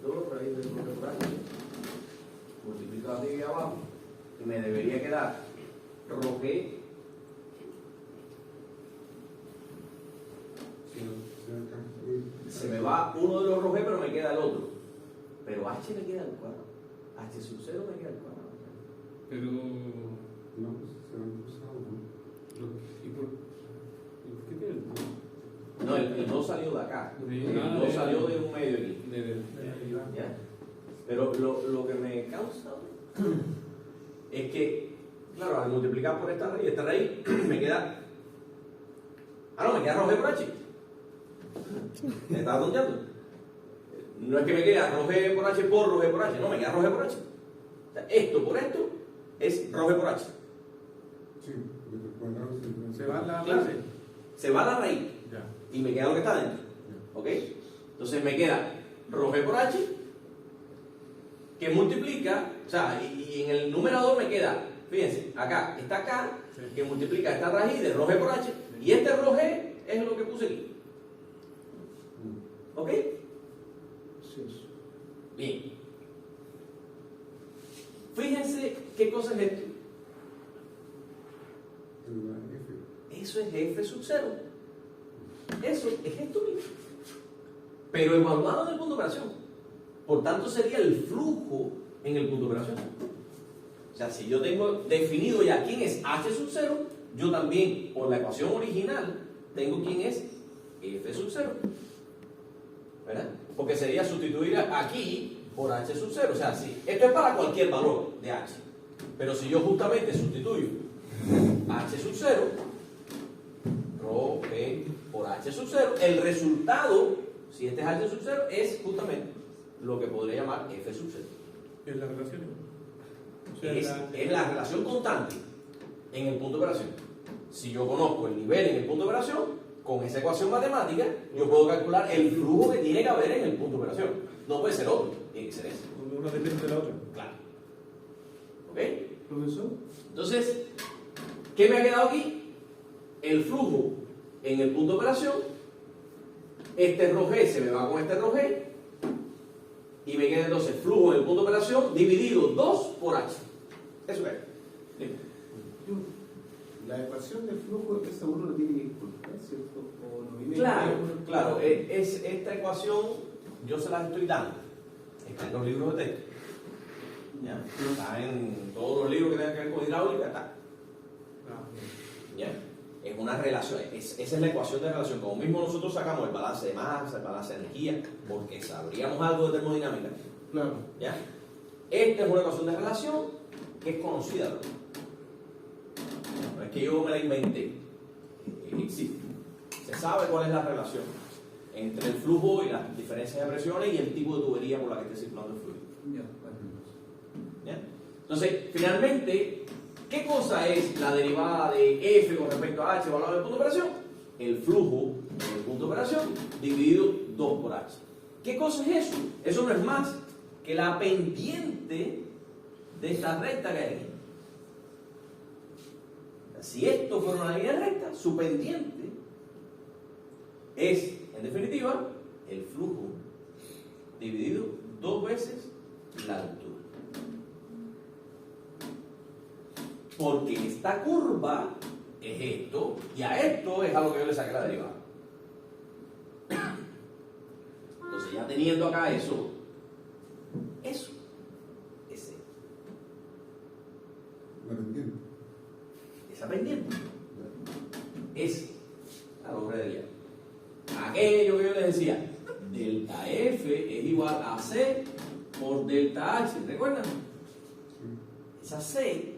2 raíz de ρg por h, multiplicado arriba y abajo, y me debería quedar ρg. Se me va uno de los ρg, pero me queda el otro. Pero h me queda al cuadrado. H sub 0 me queda al cuadrado. Pero. No, pues se van cruzado, ¿no? ¿Y por qué tiene el 2? No, el 2 salió de acá. El 2 salió de un medio aquí. ¿Ya? Pero lo que me causa es que, claro, al multiplicar por esta raíz me queda. Me queda ρg por h. Me estaba tonteando. No es que me queda ρg por h por ρg por h, no, me queda ρg por h. O sea, esto por esto es ρg por h. Sí, porque el cuadrado se va a la Claro. base. Se va a la raíz Ya. y me queda lo que está dentro. ¿Ok? Entonces me queda ρg por h que multiplica, o sea, y en el numerador me queda, fíjense, acá está K que multiplica esta raíz de ρg por h, y este ρg es lo que puse aquí. ¿Ok? Bien. Fíjense qué cosa es esto. Eso es f sub 0. Eso es esto mismo. Pero evaluado en el punto de operación. Por tanto, sería el flujo en el punto de operación. O sea, si yo tengo definido ya quién es h sub 0, yo también, por la ecuación original, tengo quién es f sub 0. ¿Verdad? Porque sería sustituir aquí por h sub 0. O sea, sí, esto es para cualquier valor de h. Pero si yo justamente sustituyo h sub 0, ρg por h sub 0, el resultado, si este es h sub 0, es justamente lo que podría llamar f sub 0. ¿Es la relación? O sea, Es la relación constante en el punto de operación. Si yo conozco el nivel en el punto de operación, con esa ecuación matemática, yo puedo calcular el flujo que tiene que haber en el punto de operación. No puede ser otro, tiene que ser ese. una depende de la otra. Claro. ¿Ok? Profesor, Entonces, ¿qué me ha quedado aquí? El flujo en el punto de operación. Este ρg se me va con este ρg. Y me queda entonces flujo en el punto de operación dividido 2 por h. Eso es. la ecuación del flujo, esa uno lo tiene que encontrar, ¿cierto? O no viene Claro. Es esta ecuación, yo se la estoy dando. Está en los libros de texto. ¿Ya? Está en todos los libros que tengan que ver con hidráulica, está. ¿Ya? Es una relación, esa es la ecuación de relación. Como mismo nosotros sacamos el balance de masa, el balance de energía, porque sabríamos algo de termodinámica. Claro. ¿Ya? Esta es una ecuación de relación que es conocida. No es que yo me la inventé, existe. Se sabe cuál es la relación entre el flujo y las diferencias de presiones y el tipo de tubería por la que esté circulando el fluido. ¿Ya? Entonces, finalmente, ¿qué cosa es la derivada de F con respecto a H evaluado en el punto de operación? El flujo en el punto de operación dividido 2 por H. ¿Qué cosa es eso? Eso no es más que la pendiente de esta recta que hay aquí. Si esto fuera una línea recta, su pendiente es, en definitiva, el flujo dividido 2 veces la altura. Porque esta curva es esto, y a esto es a lo que yo le saqué la derivada. Entonces, ya teniendo acá eso es La pendiente. esa pendiente es la longitud del diámetro. Aquello que yo les decía, delta F es igual a C por delta H, ¿recuerdan? Esa C,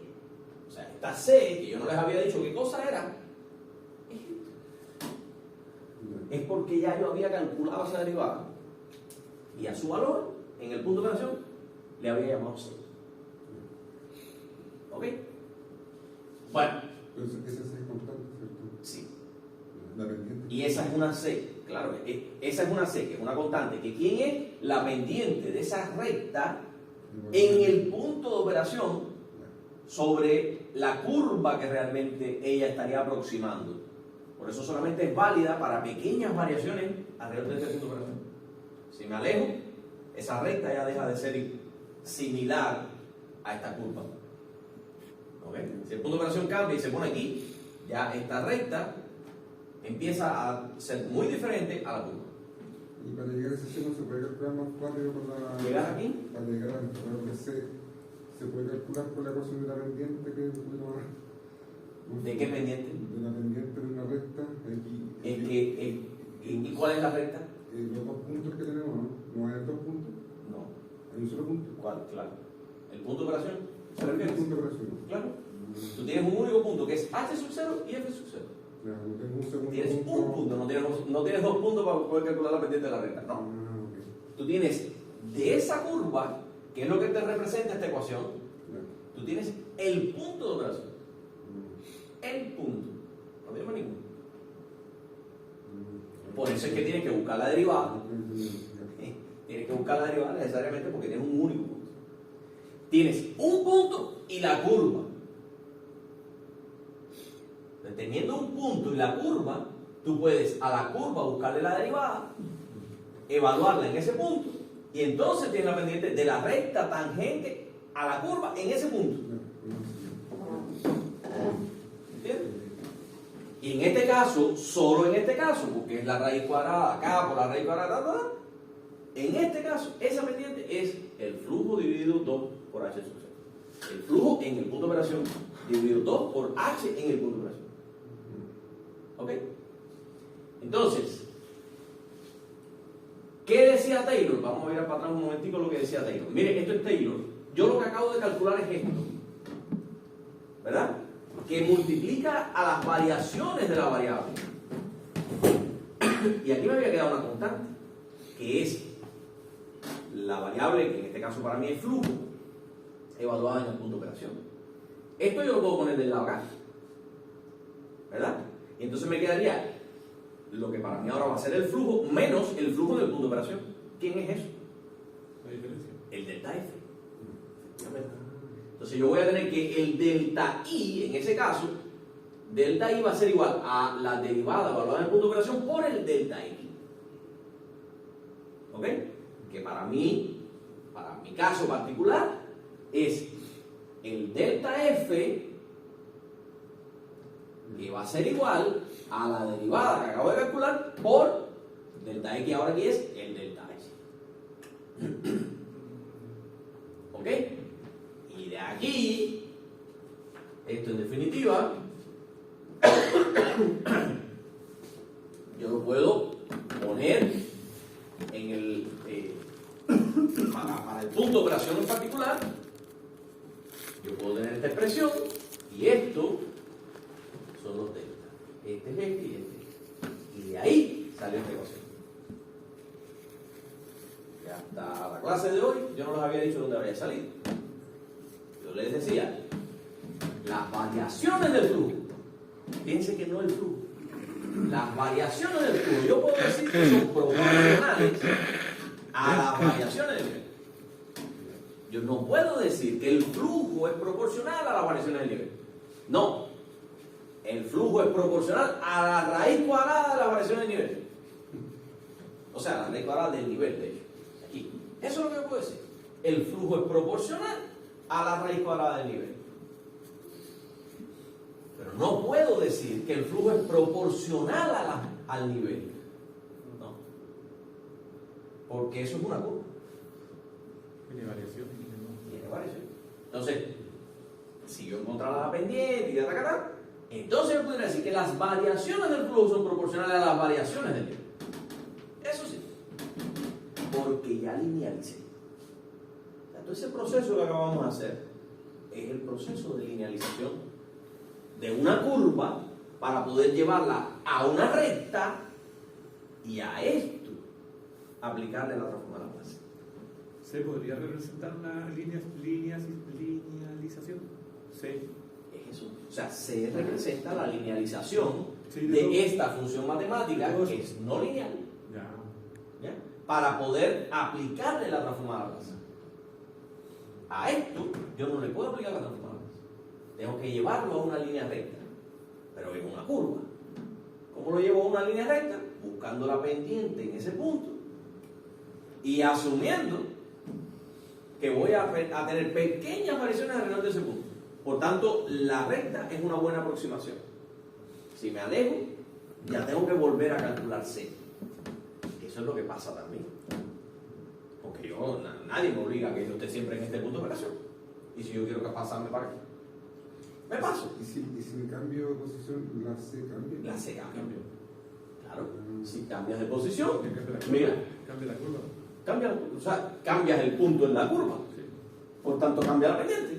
o sea, esta C, que yo no les había dicho qué cosa era, es porque ya yo había calculado esa derivada y a su valor, en el punto de operación, le había llamado C. ¿Ok? Bueno. Pero esa C es constante, ¿cierto? Sí. La pendiente. Y esa es una C, claro, esa es una C, que es una constante, que ¿quién es? La pendiente de esa recta en el punto de operación sobre la curva que realmente ella estaría aproximando. Por eso solamente es válida para pequeñas variaciones alrededor de este punto de operación. Si me alejo, esa recta ya deja de ser similar a esta curva. ¿Okay? Si el punto de operación cambia y se pone aquí, ya esta recta empieza a ser muy diferente a la curva. Y para llegar a ese C no se puede calcular más rápido con la... ¿Llegar aquí? Para llegar al valor de C, se puede calcular con la ecuación de la pendiente que es un poquito más... ¿De qué pendiente? De la pendiente de una recta. ¿Y cuál es la recta? Los 2 puntos que tenemos, ¿no? ¿No hay 2 puntos? No. ¿Hay un solo punto? ¿Cuál? Claro. ¿El punto de operación? ¿Se ¿El refiere? punto de operación? Claro. Tú tienes un único punto que es H sub 0 y F sub 0. Claro, no tengo un segundo Tienes un punto, no tienes 2 puntos para poder calcular la pendiente de la recta. No. Ok. Tú tienes de esa curva, que es lo que te representa esta ecuación, Claro. tú tienes el punto de operación. El punto. No tienes más ninguno. Por eso es que tienes que buscar la derivada. Tienes que buscar la derivada necesariamente porque tienes un único punto. Tienes un punto y la curva. Teniendo un punto y la curva, tú puedes a la curva buscarle la derivada, evaluarla en ese punto, y entonces tienes la pendiente de la recta tangente a la curva en ese punto. ¿Entiendes? Y en este caso, solo en este caso, porque es la raíz cuadrada acá por la raíz cuadrada, en este caso, esa pendiente es el flujo dividido 2 por H sub 0. El flujo en el punto de operación dividido 2 por H en el punto de operación. ¿Ok? Entonces, ¿qué decía Taylor? Vamos a ver para atrás un momentico lo que decía Taylor. Miren, esto es Taylor. Yo lo que acabo de calcular es esto. ¿Verdad? Que multiplica a las variaciones de la variable. Y aquí me había quedado una constante, que es la variable, que en este caso para mí es flujo, evaluada en el punto de operación. Esto yo lo puedo poner del lado acá. ¿Verdad? Y entonces me quedaría lo que para mí ahora va a ser el flujo menos el flujo del punto de operación. ¿Quién es eso? La diferencia. El delta F. Entonces yo voy a tener que el delta I, en ese caso, delta I va a ser igual a la derivada evaluada en el punto de operación por el delta X. ¿Ok? Que para mí, para mi caso particular, es el delta F que va a ser igual a la derivada que acabo de calcular por delta X, ahora aquí es el delta H. ¿Ok? De aquí, esto en definitiva, yo lo puedo poner en el para el punto de operación en particular. Yo puedo tener esta expresión y esto son los deltas. Este es este y este. Y de ahí sale esta ecuación. Y hasta la clase de hoy yo no les había dicho dónde habría salido. Yo les decía, las variaciones del flujo, fíjense que no el flujo, las variaciones del flujo, yo puedo decir que son proporcionales a las variaciones del nivel. Yo no puedo decir que el flujo es proporcional a las variaciones del nivel. No. El flujo es proporcional a la raíz cuadrada de las variaciones del nivel. O sea, la raíz cuadrada del nivel, de hecho. Aquí. Eso es lo que yo puedo decir. El flujo es proporcional a la raíz cuadrada del nivel. Pero no puedo decir que el flujo es proporcional al nivel. No. Porque eso es una curva. Tiene variación. Tiene variación. Entonces, si yo encontrara la pendiente y de entonces yo podría decir que las variaciones del flujo son proporcionales a las variaciones del nivel. Eso sí. Porque ya linealicé. Entonces, ese proceso que acabamos de hacer es el proceso de linealización de una curva para poder llevarla a una recta y a esto aplicarle la transformada Laplace. ¿Se podría representar una linealización? Sí. Es eso. O sea, se representa la linealización Sí, de esta función matemática que es no lineal. Ya. ¿Ya? Para poder aplicarle la transformada Laplace. A esto yo no le puedo aplicar la transformada Laplace. Tengo que llevarlo a una línea recta, pero en una curva. ¿Cómo lo llevo a una línea recta? Buscando la pendiente en ese punto y asumiendo que voy a tener pequeñas variaciones alrededor de ese punto. Por tanto, la recta es una buena aproximación. Si me alejo, ya tengo que volver a calcular C. Eso es lo que pasa también. Porque nadie me obliga a que yo esté siempre en este punto de operación. Y si yo quiero que pasarme para aquí, me paso. ¿Y si me cambio de posición, la C cambia? La C cambia. Claro. Si cambias de posición, Mira. mira, cambias el punto en la curva. Sí. Por tanto, cambia la pendiente.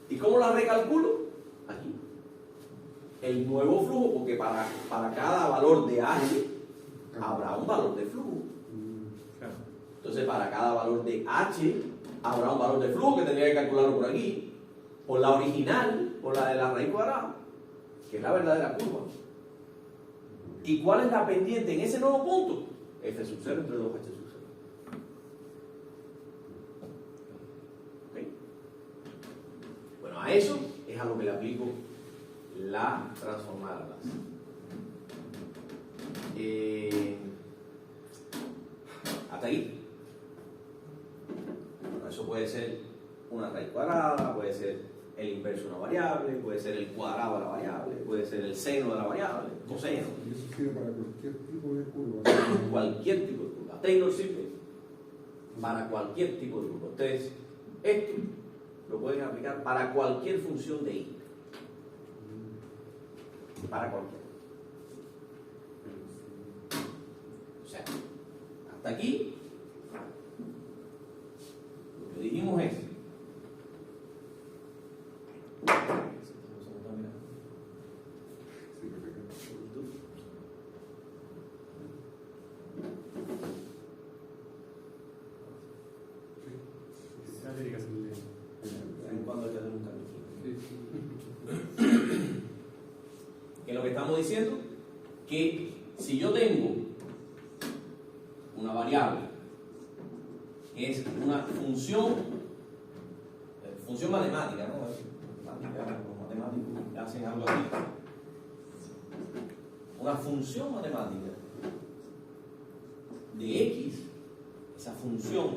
¿Y cómo la recalculo? Aquí. El nuevo flujo, porque para cada valor de H habrá un valor de flujo. Claro. Entonces, para cada valor de H habrá un valor de flujo que tendría que calcularlo por aquí, por la original, por la de la raíz cuadrada, que es la verdadera curva. ¿Y cuál es la pendiente en ese nuevo punto? F sub 0 entre 2H sub 0. ¿Okay? Bueno, a eso es a lo que le aplico la transformada Laplace. Hasta ahí. Bueno, eso puede ser una raíz cuadrada, puede ser el inverso de una variable, puede ser el cuadrado de la variable, puede ser el seno de la variable, coseno. Y eso sirve para cualquier tipo de curva. Cualquier tipo de curva. Taylor sirve para cualquier tipo de curva. Ustedes, esto lo pueden aplicar para cualquier función de I. Para cualquier. O sea, hasta aquí, lo que dijimos es Sí, perfecto. Tiene que hacerle. cuando hay que hacer un cambio. ¿Qué es lo que estamos diciendo? Que si yo tengo una variable que es una función matemática, ¿no? Los matemáticos hacen algo así. Una función matemática de X, esa función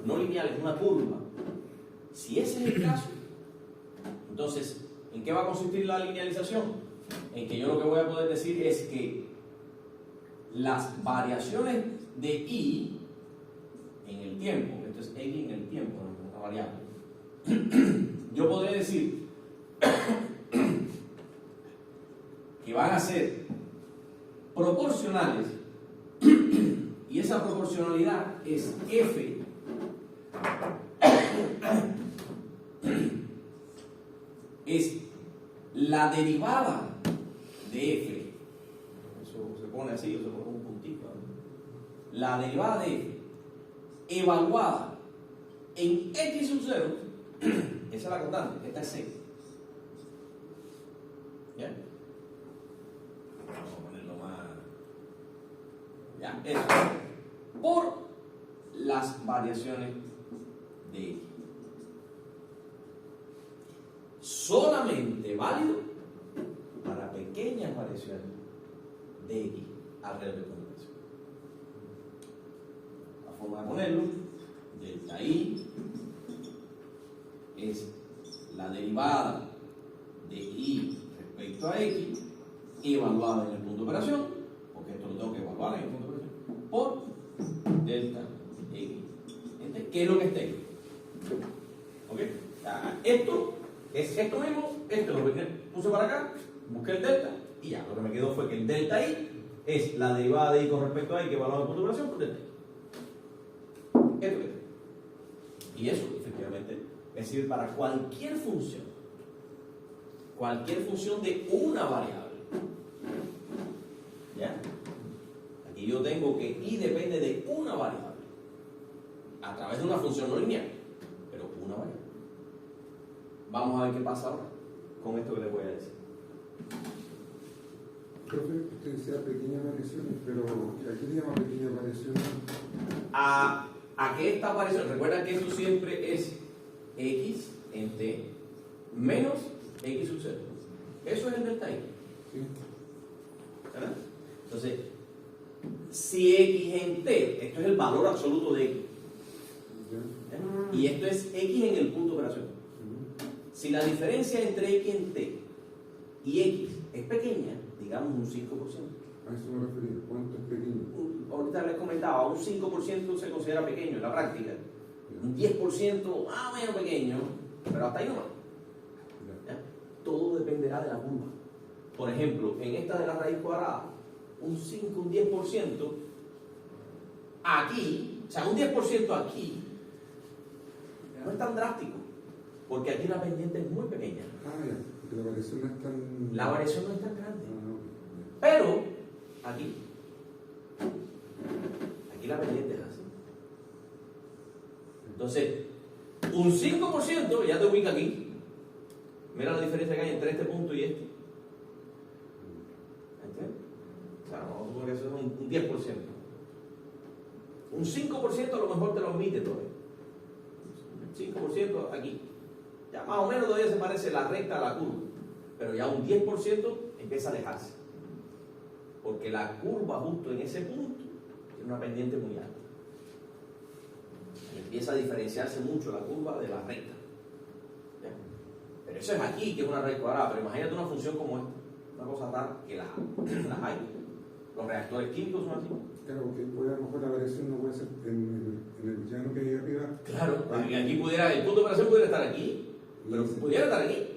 no lineal es una curva. Si ese es el caso, entonces, ¿en qué va a consistir la linealización? En que yo lo que voy a poder decir es que las variaciones de Y en el tiempo, esto es X en el tiempo, una variable, yo podré decir que van a ser proporcionales y esa proporcionalidad es f es la derivada de f, eso se pone así o se pone un puntito, ¿no? La derivada de f evaluada en x sub 0, esa es la constante, esta es c. ¿Ya? Vamos a ponerlo más. Ya, eso. Por las variaciones de x. Solamente válido para pequeñas variaciones de x alrededor de conversación. La forma de ponerlo, delta i es la derivada de i respecto a x evaluada en el punto de operación, porque esto lo tengo que evaluar en el punto de operación, por delta x. ¿Entiendes? ¿Qué es lo que está aquí? ¿Ok? Esto es esto mismo, esto lo puse para acá, busqué el delta y ya, lo que me quedó fue que el delta i es la derivada de i con respecto a y que evaluada en el punto de operación por delta i. Esto que está. Y eso, efectivamente, es decir, para cualquier función de una variable. ¿Ya? Aquí yo tengo que i depende de una variable a través de una función no lineal, pero una variable. Vamos a ver qué pasa ahora con esto que les voy a decir. Profe, usted decía pequeñas variaciones, pero ¿a qué le llama pequeñas variaciones? A que esta variación, recuerda que esto siempre es x en t menos x sub 0. Eso es el delta i. Sí. ¿Verdad? Entonces, si x en t, esto es el valor absoluto de x. ¿Ya? Y esto es x en el punto de operación. Si la diferencia entre x en t y x es pequeña, digamos un 5%. A eso me refería. ¿Cuánto es pequeño? Ahorita les comentaba, un 5% se considera pequeño en la práctica. Un 10% menos pequeño, pero hasta ahí no más. ¿Ya? Todo dependerá de la curva. Por ejemplo, en esta de la raíz cuadrada, un 5, un 10% aquí, o sea, un 10% aquí, no es tan drástico, porque aquí la pendiente es muy pequeña. Ya, porque la variación no es tan... La variación no es tan grande. Ok. Pero, aquí la pendiente es así. Entonces, un 5% ya te ubica aquí. Mira la diferencia que hay entre este punto y este. ¿Entiendes? O sea, vamos a suponer que eso es un 10%. Un 5% a lo mejor te lo admite todavía. 5% aquí. Ya más o menos todavía se parece la recta a la curva. Pero ya un 10% empieza a alejarse. Porque la curva justo en ese punto tiene una pendiente muy alta. Y empieza a diferenciarse mucho la curva de la recta. ¿Ya? Pero eso es aquí, que es una raíz cuadrada. Pero imagínate una función como esta. Una cosa rara que las hay. Los reactores químicos son así. Claro, porque puede, a lo mejor la variación no puede ser en el llano que hay arriba. Claro, aquí pudiera, el punto de operación pudiera estar aquí, pero pudiera estar aquí.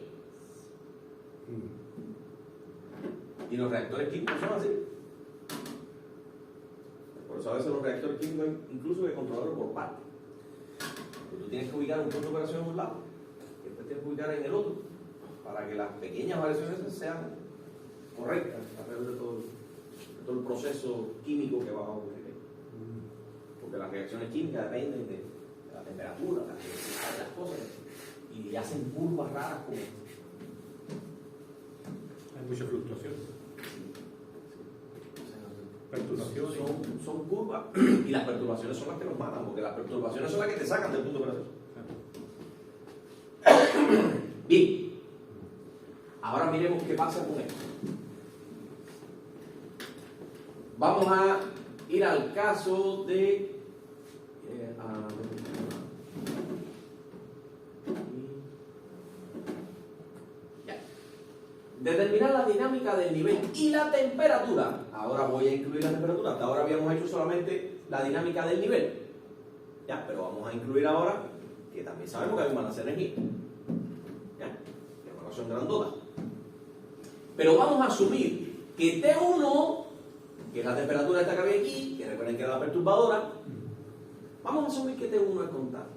Y los reactores químicos son así. Por eso a veces los reactores químicos incluso hay que controlarlos por partes. Porque tú tienes que ubicar un punto de operación en un lado, y después tienes que ubicar en el otro, para que las pequeñas variaciones sean correctas alrededor de todo el proceso químico que va a ocurrir. Porque las reacciones químicas dependen de la temperatura, la densidad de las cosas, y hacen curvas raras como Hay mucha fluctuación. Perturbaciones. son curvas, y las perturbaciones son las que nos matan, porque las perturbaciones son las que te sacan del punto de operación. Bien, ahora miremos qué pasa con esto. Vamos a ir al caso de determinar la dinámica del nivel y la temperatura. Ahora voy a incluir la temperatura. Hasta ahora habíamos hecho solamente la dinámica del nivel. Ya, pero vamos a incluir ahora que también sabemos que hay un balance de energía. ecuación grandota. Pero vamos a asumir que T1, que es la temperatura esta que había aquí, que recuerden que era la perturbadora, vamos a asumir que T1 es constante.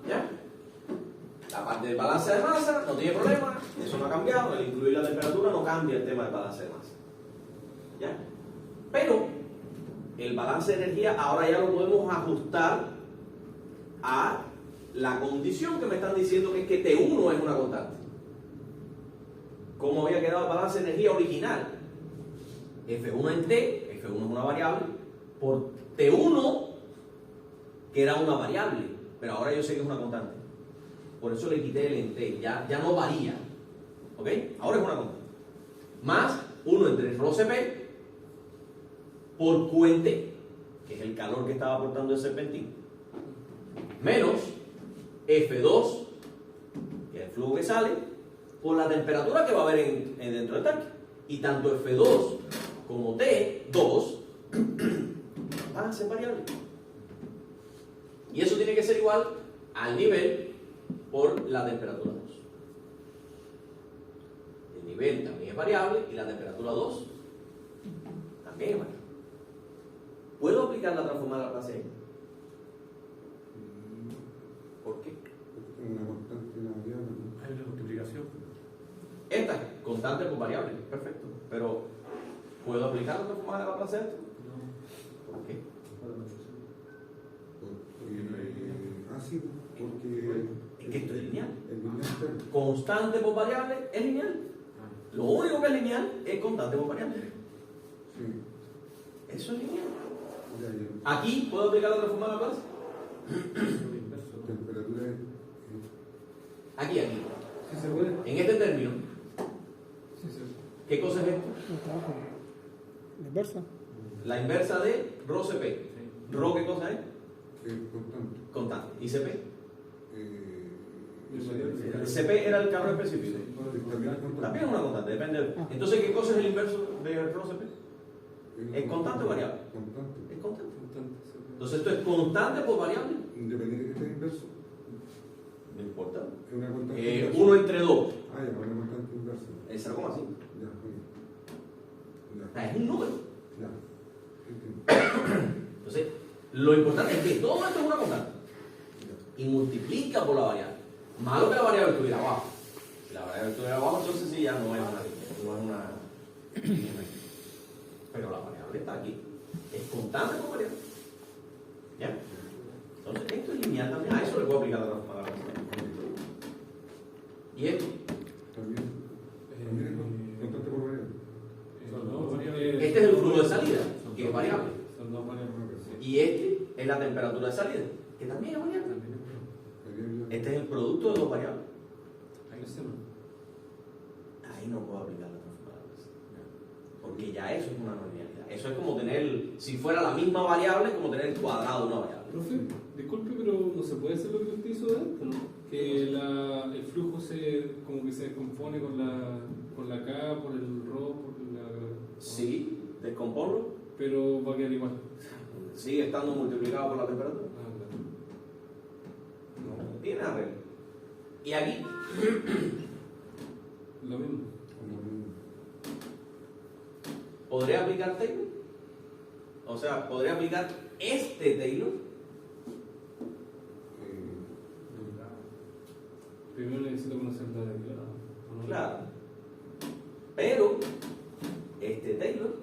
¿Ya? La parte del balance de masa no tiene problema, eso no ha cambiado, el incluir la temperatura no cambia el tema del balance de masa. ¿Ya? Pero el balance de energía ahora ya lo podemos ajustar a la condición que me están diciendo que es que T1 es una constante. ¿Cómo había quedado el balance de energía original? F1 en T, F1 es una variable, por T1, que era una variable, pero ahora yo sé que es una constante. Por eso le quité el en T, ya no varía. ¿Ok? Ahora es una constante. Más 1 entre ρ Cp por Q en T, que es el calor que estaba aportando el serpentín, menos F2, que es el flujo que sale, por la temperatura que va a haber dentro del tanque. Y tanto F2 como T2 van a ser variables. Y eso tiene que ser igual al nivel por la temperatura 2. El nivel también es variable y la temperatura 2 también es variable. ¿Puedo aplicar la transformada a la clase E? ¿Por qué? Una constante y una variable. Hay una multiplicación. Esta es constante por variable, perfecto. Pero, ¿puedo aplicar la transformada a la clase E? ¿Por qué? Sí, porque Es que esto es lineal. el lineal Constante por variable es lineal. Lo único que es lineal es constante por variable. sí, Eso es lineal. ya. Aquí, ¿puedo aplicar la transformada a la clase? Temperatura es Aquí. Sí se puede. En este término, Sí se puede. ¿qué cosa es esto? El trabajo. La inversa. La inversa de ρ Cp. ¿Rho qué cosa es? constante. Constante. ¿Y Cp? El Es Cp era el calor específico. También es una constante, depende. Entonces, ¿qué cosa es el inverso de ρ Cp? ¿Es constante o variable? Constante. Es constante. Constante, se puede. Entonces, esto es constante por variable. Independiente de que esté inverso. No importa. Es una constante inversa. 1 entre 2 Ah, ya, una constante inversa. es 0,5. Ya, ok. Ya, Es un número. ya. Entiendo. Entonces, lo importante es que todo esto es una constante. Y multiplica por la variable. Malo que la variable estuviera abajo. Si la variable estuviera abajo, entonces sí ya no es una línea. Pero la variable está aquí. Es constante por variable. ¿Ya? Entonces, esto es lineal también. A eso le puedo aplicar la transformada. ¿Y esto? También es constante por variable. Son dos variables. Este es el flujo de salida, que es variable. Son dos variables. Y este es la temperatura de salida, que también es variable. Variable. Este es el producto de dos variables. Ahí se no. Ahí no puedo aplicar la transformada. Porque ya eso es una no linealidad. Eso es como tener, si fuera la misma variable, como tener el cuadrado de una variable. Profe, disculpe, pero no se puede hacer lo que usted hizo de antes, ¿no? Que el flujo como que se descompone con la K, por el ρ, por la... Sí, descomponlo, Pero va a quedar igual. sigue estando multiplicado por la temperatura. Ah, claro. No tiene arreglo. Y aquí, Lo mismo. ¿podría aplicar Taylor? O sea, ¿podría aplicar este Taylor? Primero necesito conocer la derivada. ¿O no? Claro. Pero este Taylor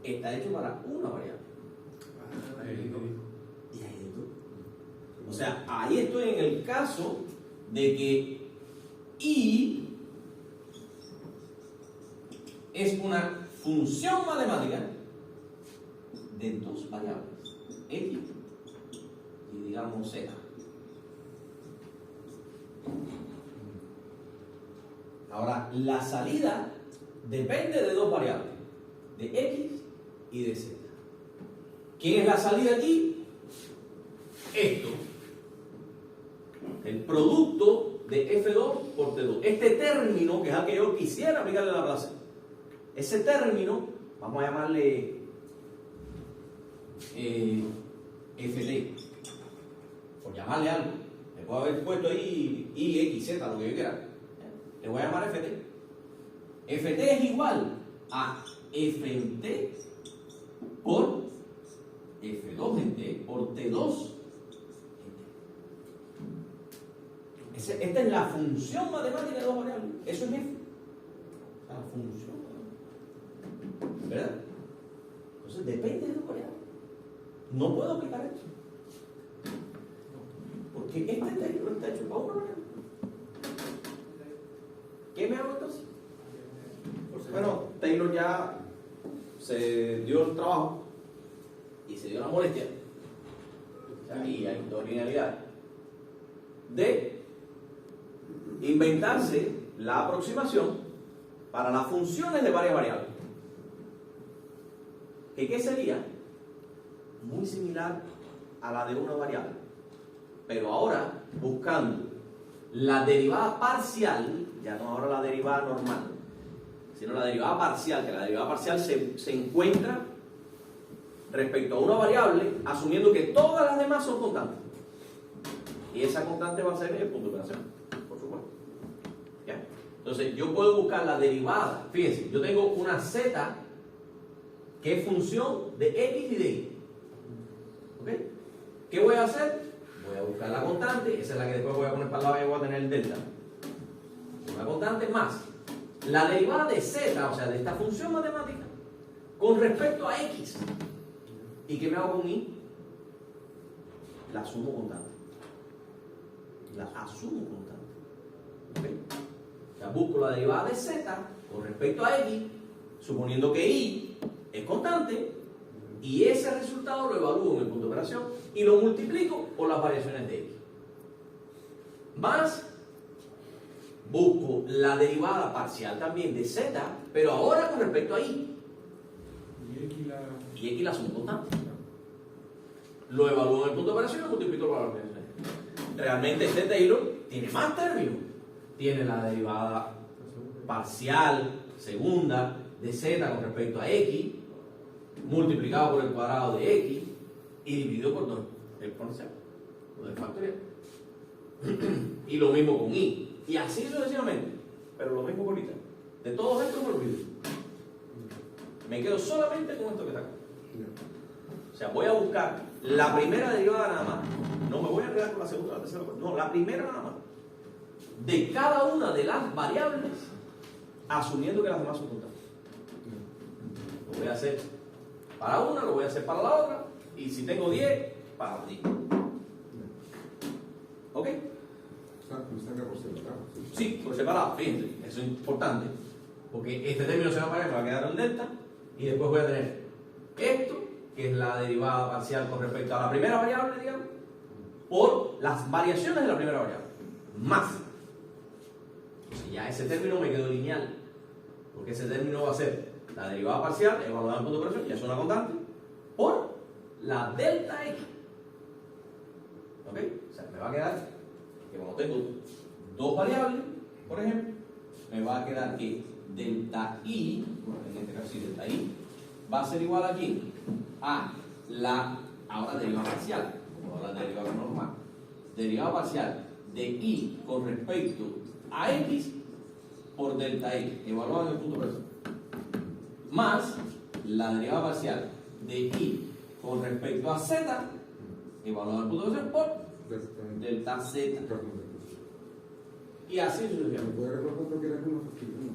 está hecho para una variable. Ahí, Y ahí estoy. O sea, ahí estoy en el caso de que I es una función matemática de dos variables, X y digamos Z. Ahora, la salida depende de dos variables, de X y de Z. ¿Quién es la salida aquí? Esto. El producto de F2 por T2. Este término, que es al que yo quisiera aplicarle la clase, ese término, vamos a llamarle FD, por llamarle algo, puedo haber puesto ahí Y, X, Z, lo que yo quiera. Le voy a llamar FT. FT es igual a F en T por F2 en T por T2 en T. Esta es la función matemática de dos variables. Eso es F. La función. ¿Verdad? Entonces depende de dos variables. No puedo aplicar esto. Porque este texto está hecho para una variable. ¿Qué me hago entonces? Bueno, Taylor ya se dio el trabajo y se dio la molestia. O sea, ahí hay originalidad de inventarse la aproximación para las funciones de varias variables. ¿Qué sería? Muy similar a la de una variable, pero ahora buscando la derivada parcial, ya no ahora la derivada normal, sino la derivada parcial, que la derivada parcial se encuentra respecto a una variable, asumiendo que todas las demás son constantes. Y esa constante va a ser el punto de operación, por supuesto. ¿Ya? Entonces, yo puedo buscar la derivada. Fíjense, yo tengo una z que es función de x y de y. ¿Ok? ¿Qué voy a hacer? Voy a buscar la constante, esa es la que después voy a poner para el lado y voy a tener el delta. Una constante más la derivada de z, o sea, de esta función matemática, con respecto a x. ¿Y qué me hago con y? La asumo constante. La asumo constante. ¿Ok? O sea, busco la derivada de z con respecto a x, suponiendo que y es constante, y ese resultado lo evalúo en el punto de operación y lo multiplico por las variaciones de x. Más, busco la derivada parcial también de z, pero ahora con respecto a y. Y x la asumo constante. Lo evalúo en el punto de operación y lo multiplico por las variaciones. Realmente este Taylor tiene más términos. Tiene la derivada parcial, segunda, de z con respecto a x, multiplicado por el cuadrado de x y dividido por 2 exponencial, lo de factorial. Y lo mismo con y. Y así sucesivamente. Pero lo mismo con ahorita. De todos estos me olvido. Me quedo solamente con esto que está acá. O sea, voy a buscar la primera derivada nada más. No me voy a quedar con la segunda, la tercera. No, la primera nada más. De cada una de las variables, asumiendo que las demás son constantes. Lo voy a hacer para una, lo voy a hacer para la otra, y si tengo 10, para la 10. ¿Ok? Saca por separado. Sí, por separado, fíjense, eso es importante, porque este término se va a pagar, me va a quedar el delta, y después voy a tener esto, que es la derivada parcial con respecto a la primera variable, digamos, por las variaciones de la primera variable, más. Entonces ya ese término me quedó lineal, porque ese término va a ser la derivada parcial, evaluada en punto de operación, ya es una constante, por la delta x. ¿Ok? O sea, me va a quedar que como tengo dos variables, por ejemplo, me va a quedar que delta i, en este caso sí, delta i, va a ser igual aquí a la, ahora derivada parcial, como ahora derivada normal, derivada parcial de i con respecto a x por delta x, evaluado en el punto de operación, más la derivada parcial de i con respecto a z, evaluado en el punto de operación por delta z. Y así sucesivamente. ¿Me puede recordar lo que era uno factorial?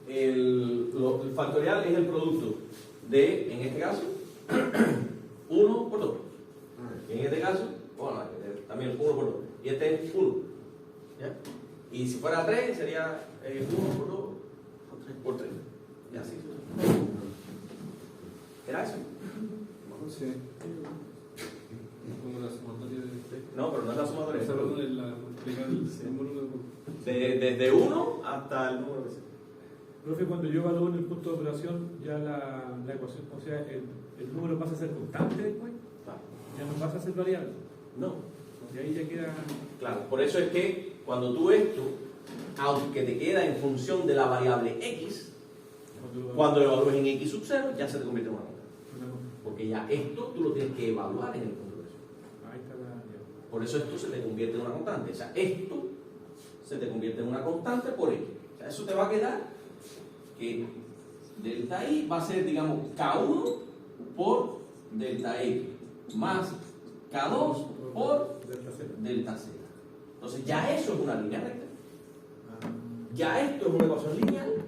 El factorial es el producto de, en este caso, 1 por 2. En este caso, bueno, también 1 por 2. Y este es 1. ¿Ya? Y si fuera 3, sería 1 por 2 por 3. Y así sucesivamente. ¿Era eso? Sí. Como la sumatoria de No, pero no es la sumatoria. esa razón es la multiplicar el símbolo Desde 1 hasta el número que sea. Profe, cuando yo evalúo en el punto de operación, ya la ecuación, o sea, el número pasa a ser constante después, ya no pasa a ser variable. No. Y ahí ya queda. Claro, por eso es que cuando tú esto, aunque te queda en función de la variable x, cuando lo evalúes en x sub 0, ya se te convierte en una constante. Porque ya esto tú lo tienes que evaluar en el punto de operación. Ahí está la. Por eso esto se te convierte en una constante. O sea, esto se te convierte en una constante por X. O sea, eso te va a quedar que delta I va a ser, digamos, K1 por delta X más K2 por delta Z. Entonces ya eso es una línea recta. Ya esto es una ecuación lineal.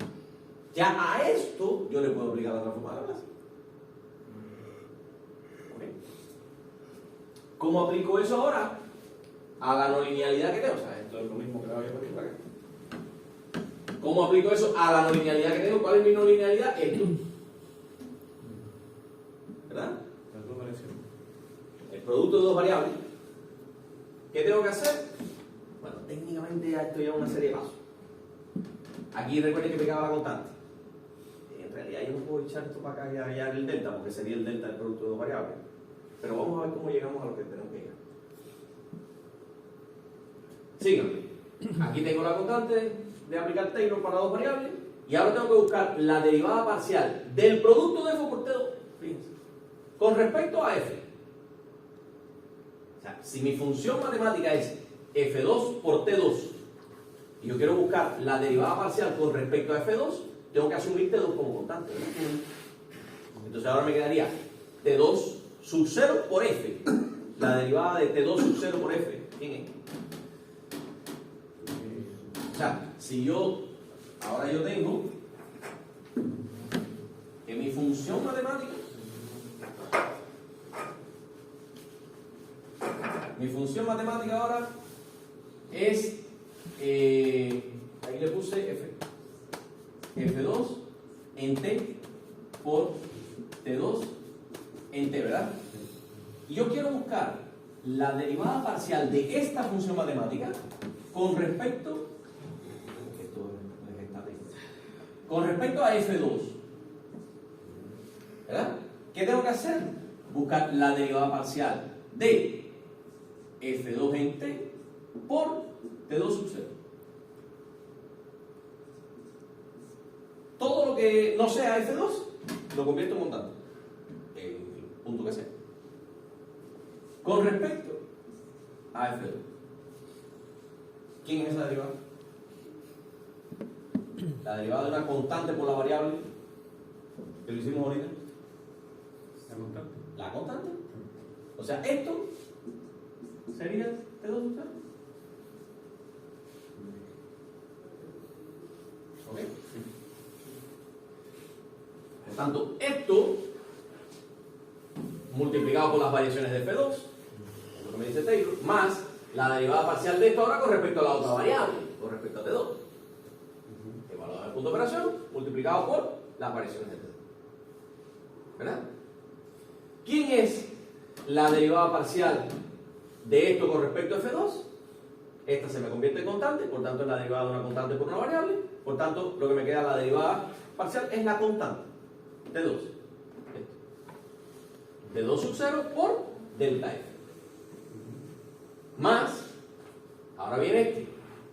Ya a esto yo le puedo aplicar la transformada de Laplace. ¿Okay? ¿Cómo aplico eso ahora a la no linealidad que tengo? O sea, esto es lo mismo que lo había puesto acá. ¿Cómo aplico eso a la no linealidad que tengo? ¿Cuál es mi no linealidad? Esto. ¿Verdad? Las dos variaciones. El producto de dos variables. ¿Qué tengo que hacer? Bueno, técnicamente ya esto lleva una serie de pasos. Aquí recuerden que pegaba la constante. En realidad yo no puedo echar esto para acá y hallar el delta, porque sería el delta del producto de dos variables. Pero vamos a ver cómo llegamos a lo que tenemos que llegar. Síganme. Aquí tengo la constante de aplicar Taylor para dos variables. Y ahora tengo que buscar la derivada parcial del producto de f por t2. Fíjense. Con respecto a f. O sea, si mi función matemática es f2 por t2 y yo quiero buscar la derivada parcial con respecto a f2, tengo que asumir t2 como constante. Entonces ahora me quedaría t2 sub 0 por f. La derivada de t2 sub 0 por f. ¿Quién es? O sea, si yo, ahora yo tengo que mi función matemática, ahora es, ahí le puse f2 en t por t2 en t, ¿verdad? Y yo quiero buscar la derivada parcial de esta función matemática con respecto a f2, ¿verdad? ¿Qué tengo que hacer? Buscar la derivada parcial de f2 en t por t2 sub 0. Todo lo que no sea f2 lo convierto en constante, en el punto que sea, con respecto a f2. ¿Quién es esa derivada? La derivada de una constante por la variable que lo hicimos ahorita. La constante. La constante. O sea, esto sería T2 sub 0. ¿Ok? Por tanto, esto multiplicado por las variaciones de F2, es lo que me dice Taylor, más la derivada parcial de esto ahora con respecto a la otra variable, con respecto a T2. Evaluado el punto de operación, multiplicado por las variaciones de T2. ¿Verdad? ¿Quién es la derivada parcial de esto con respecto a F2? Esta se me convierte en constante, por tanto es la derivada de una constante por una variable, por tanto lo que me queda la derivada parcial es la constante, T2. T2 sub 0 por delta F. Más, ahora viene este,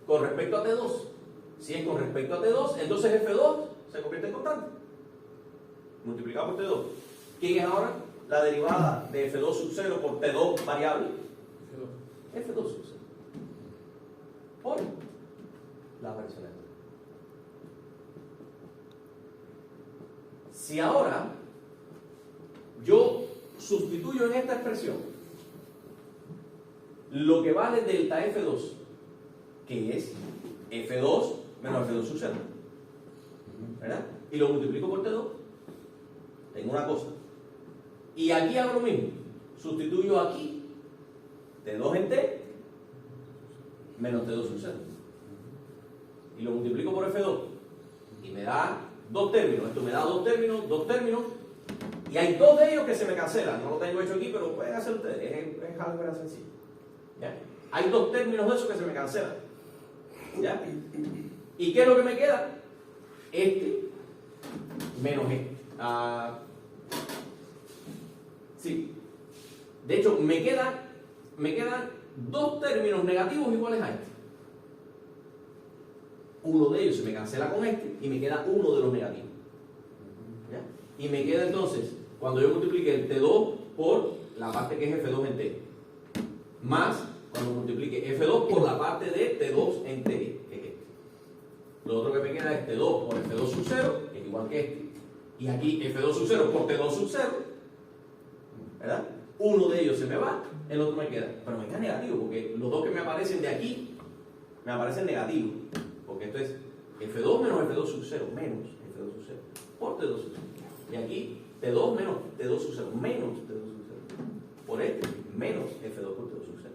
con respecto a T2. Si es con respecto a T2, entonces F2 se convierte en constante, multiplicado por T2. ¿Quién es ahora la derivada de F2 sub 0 por T2 variable? F2 sub 0 por la variación de T2. Si ahora yo sustituyo en esta expresión lo que vale delta F2, que es F2 menos F2 sub 0, ¿verdad? Y lo multiplico por T2, tengo una cosa. Y aquí hago lo mismo, sustituyo aquí T2 en T menos T2 sub 0 y lo multiplico por F2 y me da dos términos. Esto me da dos términos, y hay dos de ellos que se me cancelan. No lo tengo hecho aquí, pero pueden hacer ustedes, es algo sencillo. ¿Ya? Hay dos términos de esos que se me cancelan. ¿Ya? ¿Y qué es lo que me queda? Este menos este. Sí. De hecho, me quedan dos términos negativos iguales a este. Uno de ellos se me cancela con este y me queda uno de los negativos. ¿Ya? Y me queda entonces, cuando yo multiplique el T2 por la parte que es F2 en T, más cuando multiplique F2 por la parte de T2 en T, que es este. Lo otro que me queda es T2 por F2 sub 0, que es igual que este. Y aquí F2 sub 0 por T2 sub 0, ¿verdad? Uno de ellos se me va, el otro me queda. Pero me queda negativo, porque los dos que me aparecen de aquí, me aparecen negativos. Porque esto es F2 menos F2 sub 0, menos F2 sub 0, por T2 sub 0. Y aquí T2 menos T2 sub 0, menos T2 sub 0. Por este, menos F2 por T2 sub 0.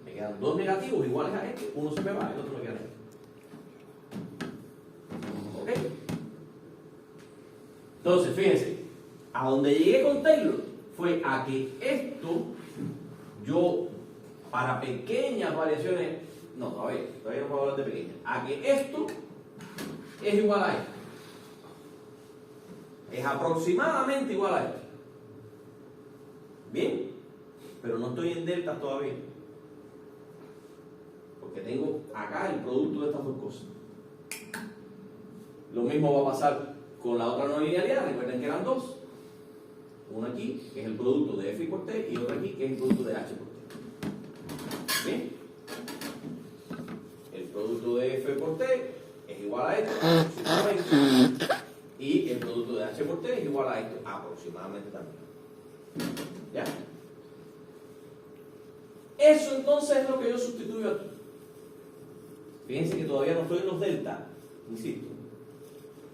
Me quedan dos negativos iguales a este, uno se me va, el otro me queda negativo. ¿Ok? Entonces, fíjense, a donde llegué con Taylor fue a que esto, yo, para pequeñas variaciones, no, todavía no puedo hablar de pequeñas, a que esto es igual a esto. Es aproximadamente igual a esto. ¿Bien? Pero no estoy en delta todavía. Porque tengo acá el producto de estas dos cosas. Lo mismo va a pasar con la otra no linealidad. Recuerden que eran dos. Uno aquí, que es el producto de F por T, y otro aquí, que es el producto de H por T. ¿Bien? El producto de F por T es igual a esto, aproximadamente. Y el producto de H por T es igual a esto, aproximadamente también. ¿Ya? Eso entonces es lo que yo sustituyo aquí. Fíjense que todavía no estoy en los delta, insisto.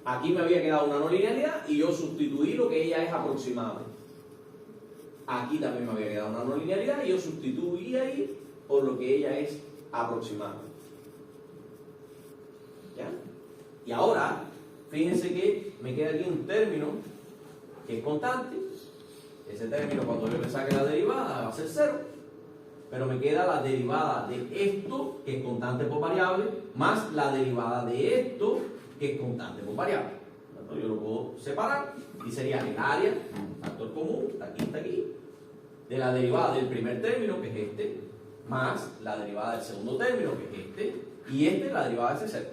Aquí me había quedado una no linealidad y yo sustituí lo que ella es aproximadamente. Aquí también me había quedado una no linealidad y yo sustituí ahí por lo que ella es aproximadamente. ¿Ya? Y ahora, fíjense que me queda aquí un término que es constante. Ese término, cuando yo le saque la derivada, va a ser 0. Pero me queda la derivada de esto, que es constante por variable, más la derivada de esto, que es constante por variable. Entonces yo lo puedo separar y sería el área, factor común, está aquí, de la derivada del primer término, que es este, más la derivada del segundo término, que es este, y este la derivada de ese 0.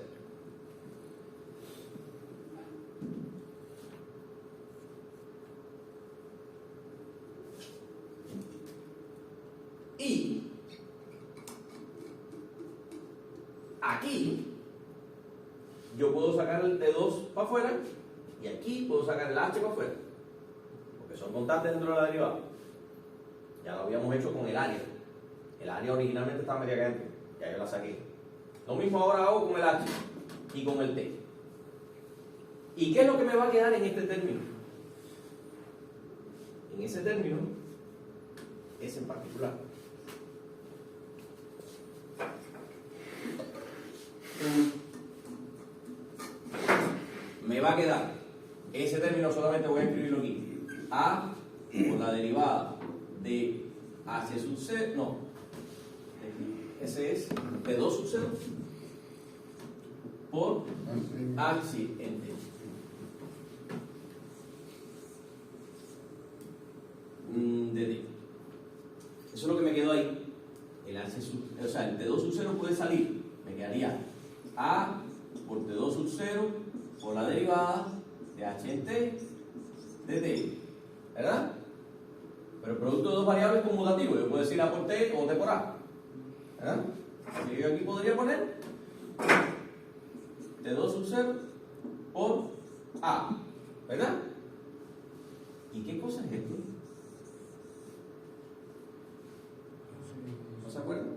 Y aquí yo puedo sacar el T2 para afuera y aquí puedo sacar el H para afuera, porque son constantes dentro de la derivada. Ya lo habíamos hecho con el área. El área originalmente estaba media acá adentro, ya yo la saqué. Lo mismo ahora hago con el H y con el T. ¿Y qué es lo que me va a quedar en este término? En ese término, ese en particular. Me va a quedar, ese término solamente voy a escribirlo aquí, A por la derivada de H sub 0, no, ese es T2 sub 0 por H en T. De T. Eso es lo que me quedó ahí. El H sub, o sea, el T2 sub 0 puede salir, me quedaría A por T2 sub 0 por la derivada de H en T de T, ¿verdad? Pero el producto de dos variables es conmutativo, yo puedo decir A por T o T por A, ¿verdad? Así que yo aquí podría poner T2 sub 0 por A, ¿verdad? ¿Y qué cosa es esto? ¿No se acuerdan?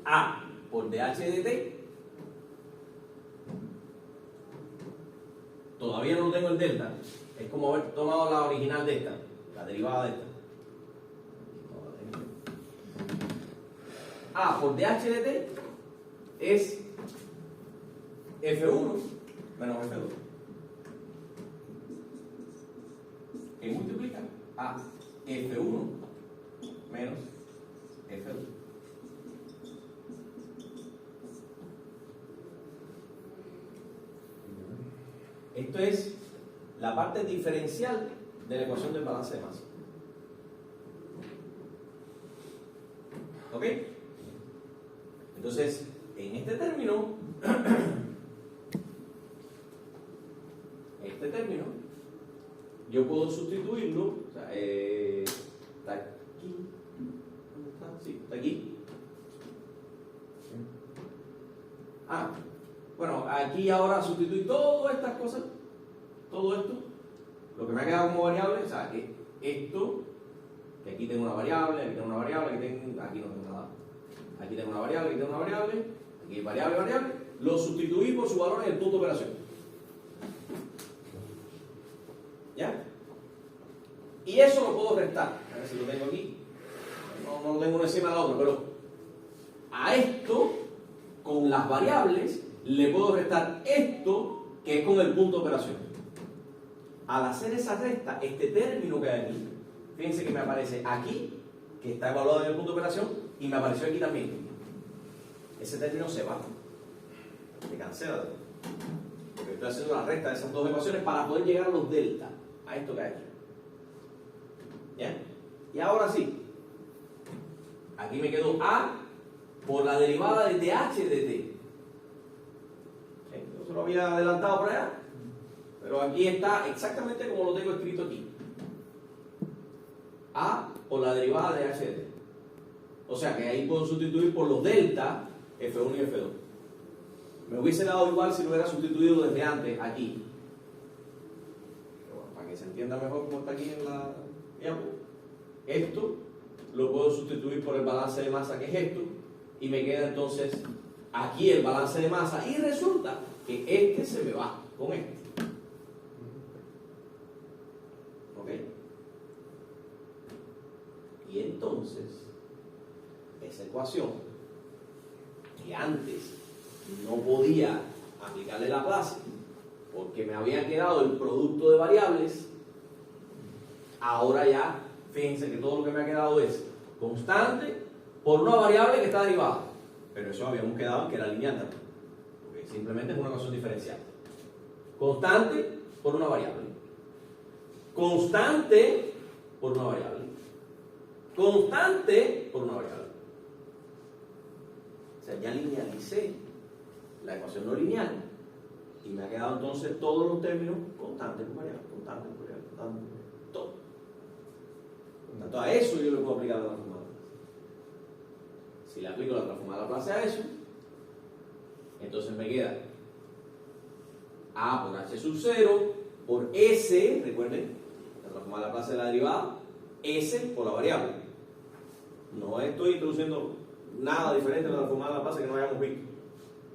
A por DH de T. Todavía no tengo el delta. Es como haber tomado la original de esta, la derivada de esta. A por DH de T es F1 menos F2. ¿Qué multiplica? A F1 menos F2. Esto es la parte diferencial de la ecuación del balance de masa. ¿Ok? Entonces, en este término, yo puedo sustituirlo, o sea, está aquí, ¿dónde está? Sí, está aquí. Bueno, aquí ahora sustituir todas estas cosas, todo esto, lo que me ha quedado como variable, o sea, que esto, que aquí tengo una variable, aquí tengo una variable, aquí no tengo nada, aquí tengo una variable, aquí tengo una variable, aquí variable, lo sustituí por su valor en el punto de operación. ¿Ya? Y eso lo puedo restar, a ver si lo tengo aquí, no lo tengo uno encima de la otra, pero a esto, con las variables, le puedo restar esto, que es con el punto de operación. Al hacer esa resta, este término que hay aquí, fíjense que me aparece aquí, que está evaluado en el punto de operación, y me apareció aquí también. Ese término se va, se cancela, porque estoy haciendo la resta de esas dos ecuaciones para poder llegar a los delta, a esto que hay aquí. ¿Ya? Y ahora sí, aquí me quedó A por la derivada de dh de t. Yo se lo había adelantado por allá, pero aquí está exactamente como lo tengo escrito aquí. A por la derivada de h de t. O sea que ahí puedo sustituir por los delta F1 y F2. Me hubiese dado igual si lo hubiera sustituido desde antes aquí. Pero bueno, para que se entienda mejor cómo está aquí en la diapo, esto lo puedo sustituir por el balance de masa, que es esto, y me queda entonces aquí el balance de masa, y resulta que este se me va con este. ¿Ok? Y entonces, esa ecuación, que antes no podía aplicarle Laplace, porque me había quedado el producto de variables, ahora ya, fíjense que todo lo que me ha quedado es constante por una variable que está derivada. Pero eso habíamos quedado en que era lineal también, porque simplemente es una ecuación diferencial. Constante por una variable. Constante por una variable. Constante por una variable. O sea, ya linealicé la ecuación no lineal y me ha quedado entonces todos los términos constantes por variable, constante por variable, constante por variable, todo. Por tanto, a eso yo le puedo aplicar la transformada. Si le aplico la transformada Laplace a eso, entonces me queda A por H sub 0 por S, recuerden, la transformada Laplace de la derivada, S por la variable. No estoy introduciendo nada diferente de la transformada Laplace que no hayamos visto.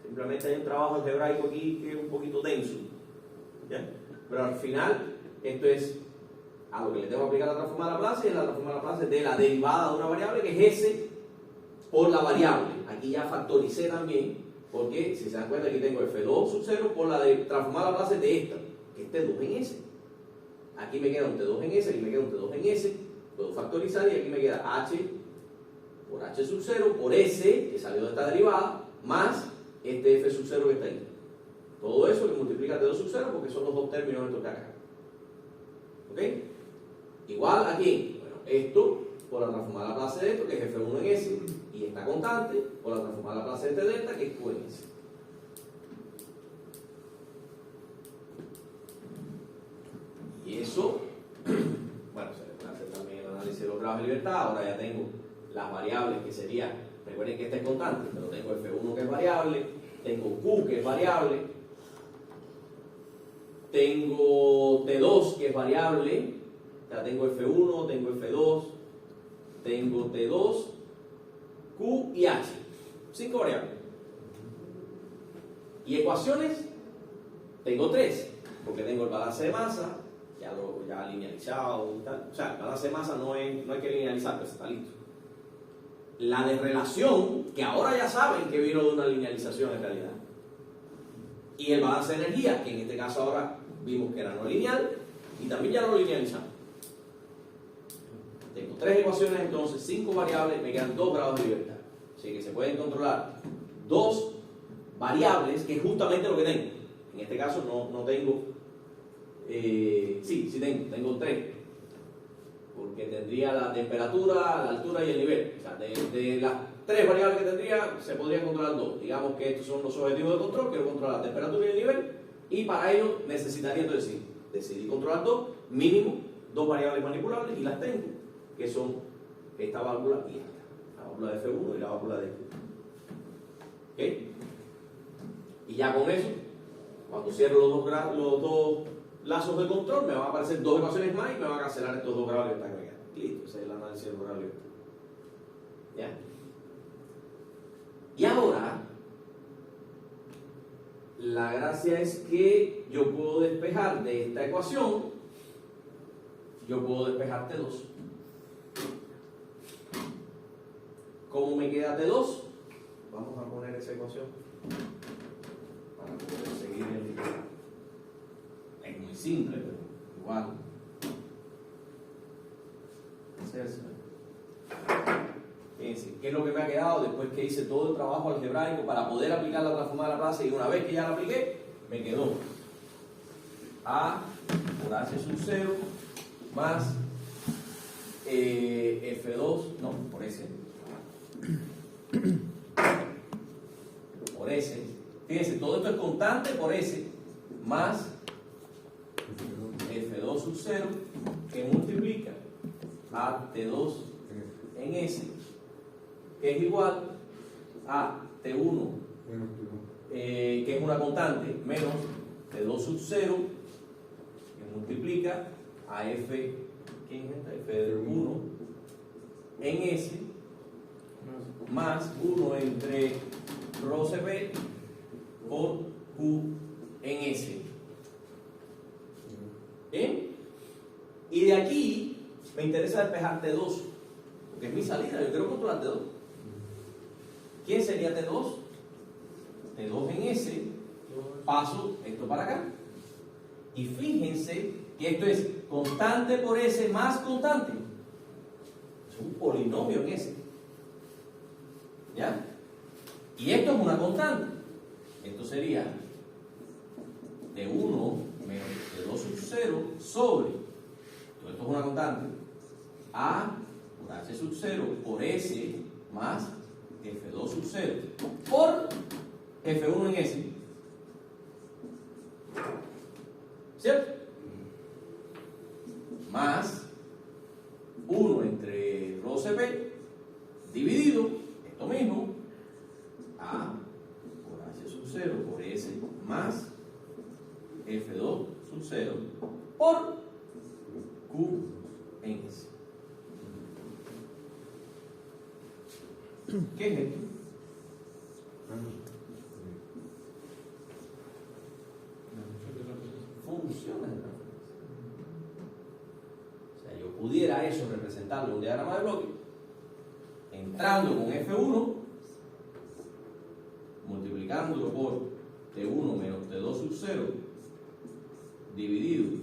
Simplemente hay un trabajo algebraico aquí que es un poquito denso. ¿Ya? Pero al final, esto es a lo que le tengo que aplicar la transformada Laplace, y es la transformada Laplace de la derivada de una variable que es S por la variable. Aquí ya factoricé también, porque si se dan cuenta aquí tengo F2 sub 0 por la transformada Laplace de esta, que es T2 en S. Aquí me queda un T2 en S, aquí me queda un T2 en S, puedo factorizar y aquí me queda H por H sub 0 por S, que salió de esta derivada, más este F sub 0 que está ahí. Todo eso que multiplica T2 sub 0 porque son los dos términos estos que acá. ¿Ok? Igual aquí, bueno, esto por la transformada Laplace de esto, que es F1 en S, y esta constante, por la transformada Laplace de este delta, que es Q en S. Y eso, bueno, se le puede hacer también el análisis de los grados de libertad. Ahora ya tengo las variables que serían, recuerden que esta es constante, pero tengo F1 que es variable, tengo Q que es variable, tengo T2 que es variable, o sea, tengo F1, tengo F2, tengo T2, Q y H. 5 variables. Y ecuaciones, tengo 3, porque tengo el balance de masa, ya linealizado y tal. O sea, el balance de masa no hay que linealizar, pues está listo. La de relación, que ahora ya saben que vino de una linealización en realidad. Y el balance de energía, que en este caso ahora vimos que era no lineal, y también ya lo linealizamos. Tengo 3 ecuaciones, entonces 5 variables, me quedan 2 grados de libertad. Así que se pueden controlar 2 variables, que es justamente lo que tengo. En este caso no tengo, sí tengo 3. Porque tendría la temperatura, la altura y el nivel. O sea, de tres variables que tendría, se podrían controlar dos. Digamos que estos son los objetivos de control, quiero controlar la temperatura y el nivel, y para ello necesitaría entonces decidir controlar dos, mínimo dos variables manipulables, y las tengo, que son esta válvula y esta, la válvula de F1 y la válvula de Q. ¿Ok? Y ya con eso, cuando cierro los dos lazos de control, me van a aparecer dos ecuaciones más y me van a cancelar estos dos grados que están agregados. Listo, ese es el análisis del grado de libertad. ¿Ya? Y ahora, la gracia es que yo puedo despejar de esta ecuación, yo puedo despejar T2. ¿Cómo me queda T2? Vamos a poner esa ecuación para poder seguir el... Es muy simple, pero igual. Fíjense, ¿qué es lo que me ha quedado después que hice todo el trabajo algebraico para poder aplicar la transformada de Laplace? Y una vez que ya la apliqué, me quedó A por H sub 0 más F2, no, por S. Por S. Fíjense, todo esto es constante por S más F2 sub 0 que multiplica a T2 en S, que es igual a T1, que es una constante, menos T2 sub 0, que multiplica a F, ¿quién es esta? F de 1 en S, más 1 entre rho CP por Q en S. ¿Bien? Y de aquí me interesa despejar T2, porque es mi salida, yo quiero controlar T2. ¿Quién sería T2? T2 en S, paso esto para acá. Y fíjense que esto es constante por S más constante. Es un polinomio en S. ¿Ya? Y esto es una constante. Esto sería T1 menos T2 sub 0 sobre, todo esto es una constante, A por H sub 0 por S más F2 sub 0 por F1 en S. ¿Cierto? Más 1 entre rho CP dividido, esto mismo, A por H sub 0 por S más F2 sub 0 por Q en S. ¿Qué es esto? Funciones de transferencia. O sea, yo pudiera eso representarlo en un diagrama de bloque, entrando con F1, multiplicándolo por T1 menos T2 sub 0, dividido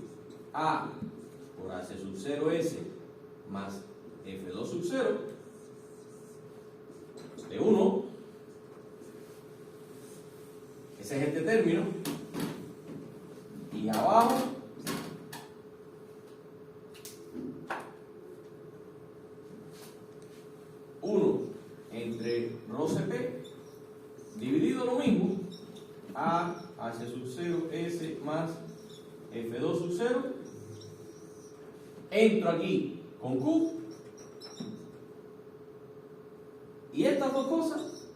A por H sub 0S más F2 sub 0, T1, ese es este término, y abajo entre rho CP dividido lo mismo A H sub 0 S más F2 sub 0, entro aquí con Q y estas dos cosas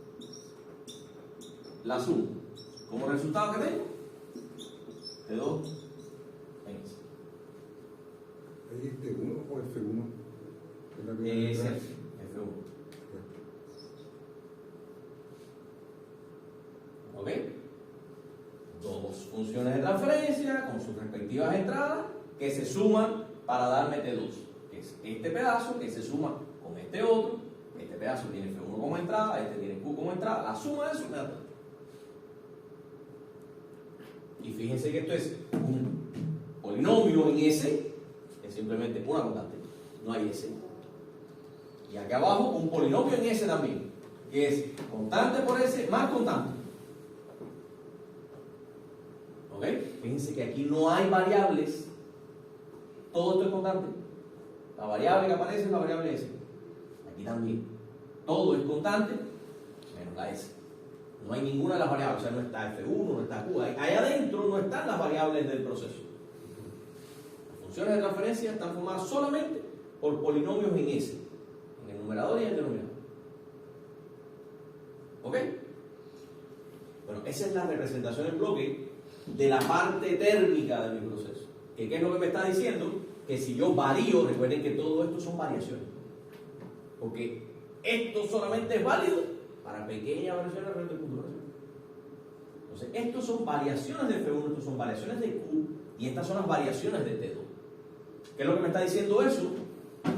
las sumo como resultado que tengo T2 en S. ¿Ahí es T1 o F1? Es F1. ¿Ok? Dos funciones de transferencia con sus respectivas entradas que se suman para darme T2, que es este pedazo que se suma con este otro. Este pedazo tiene F1 como entrada, este tiene Q como entrada. La suma de eso me da T2. Y fíjense que esto es un polinomio en S, es simplemente una constante, no hay S. Y aquí abajo un polinomio en S también, que es constante por S más constante. ¿Ok? Fíjense que aquí no hay variables, todo esto es constante. La variable que aparece es la variable S. Aquí también. Todo es constante, menos la S. No hay ninguna de las variables, o sea, no está F1, no está Q. Ahí adentro no están las variables del proceso. Las funciones de transferencia están formadas solamente por polinomios en S, en el numerador y en el denominador. ¿Ok? Bueno, esa es la representación en bloque de la parte térmica de mi proceso. ¿Qué es lo que me está diciendo? Que si yo varío, recuerden que todo esto son variaciones. Porque esto solamente es válido para pequeñas variaciones alrededor del punto de operación. Entonces, estos son variaciones de F1, estos son variaciones de Q, y estas son las variaciones de T2. ¿Qué es lo que me está diciendo eso?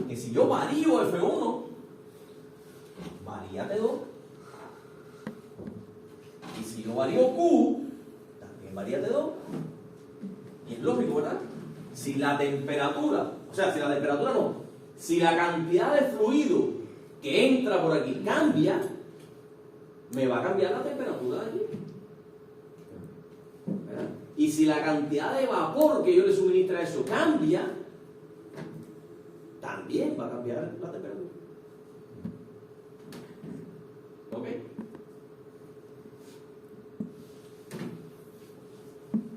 Que si yo varío F1, varía T2. Y si yo varío Q, también varía T2. Y es lógico, ¿verdad? Si la temperatura, si la cantidad de fluido que entra por aquí cambia, me va a cambiar la temperatura de aquí. ¿Verdad? Y si la cantidad de vapor que yo le suministro a eso cambia, también va a cambiar la temperatura. ¿Ok?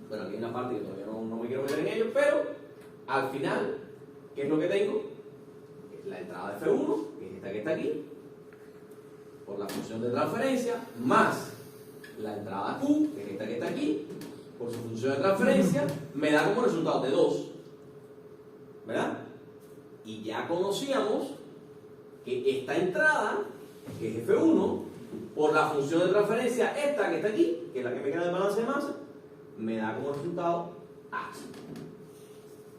Bueno, aquí hay una parte que todavía no me quiero meter en ello, pero al final, ¿qué es lo que tengo? La entrada de F1, que es esta que está aquí, por la función de transferencia, más la entrada Q, que es esta que está aquí, por su función de transferencia, me da como resultado de 2. ¿Verdad? Y ya conocíamos que esta entrada, que es F1, por la función de transferencia, esta que está aquí, que es la que me queda de balance de masa, me da como resultado A.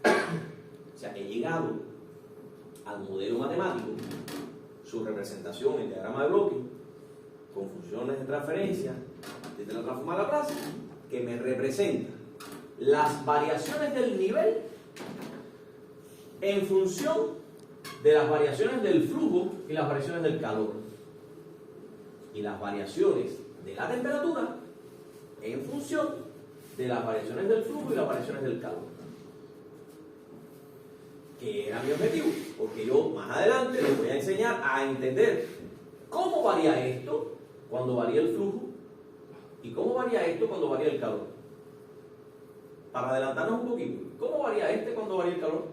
O sea, he llegado al modelo matemático, su representación en diagrama de bloque, con funciones de transferencia, desde la transformada Laplace, que me representa las variaciones del nivel en función de las variaciones del flujo y las variaciones del calor, y las variaciones de la temperatura en función de las variaciones del flujo y las variaciones del calor, que era mi objetivo, porque yo más adelante les voy a enseñar a entender cómo varía esto cuando varía el flujo y cómo varía esto cuando varía el calor. Para adelantarnos un poquito, ¿cómo varía este cuando varía el calor?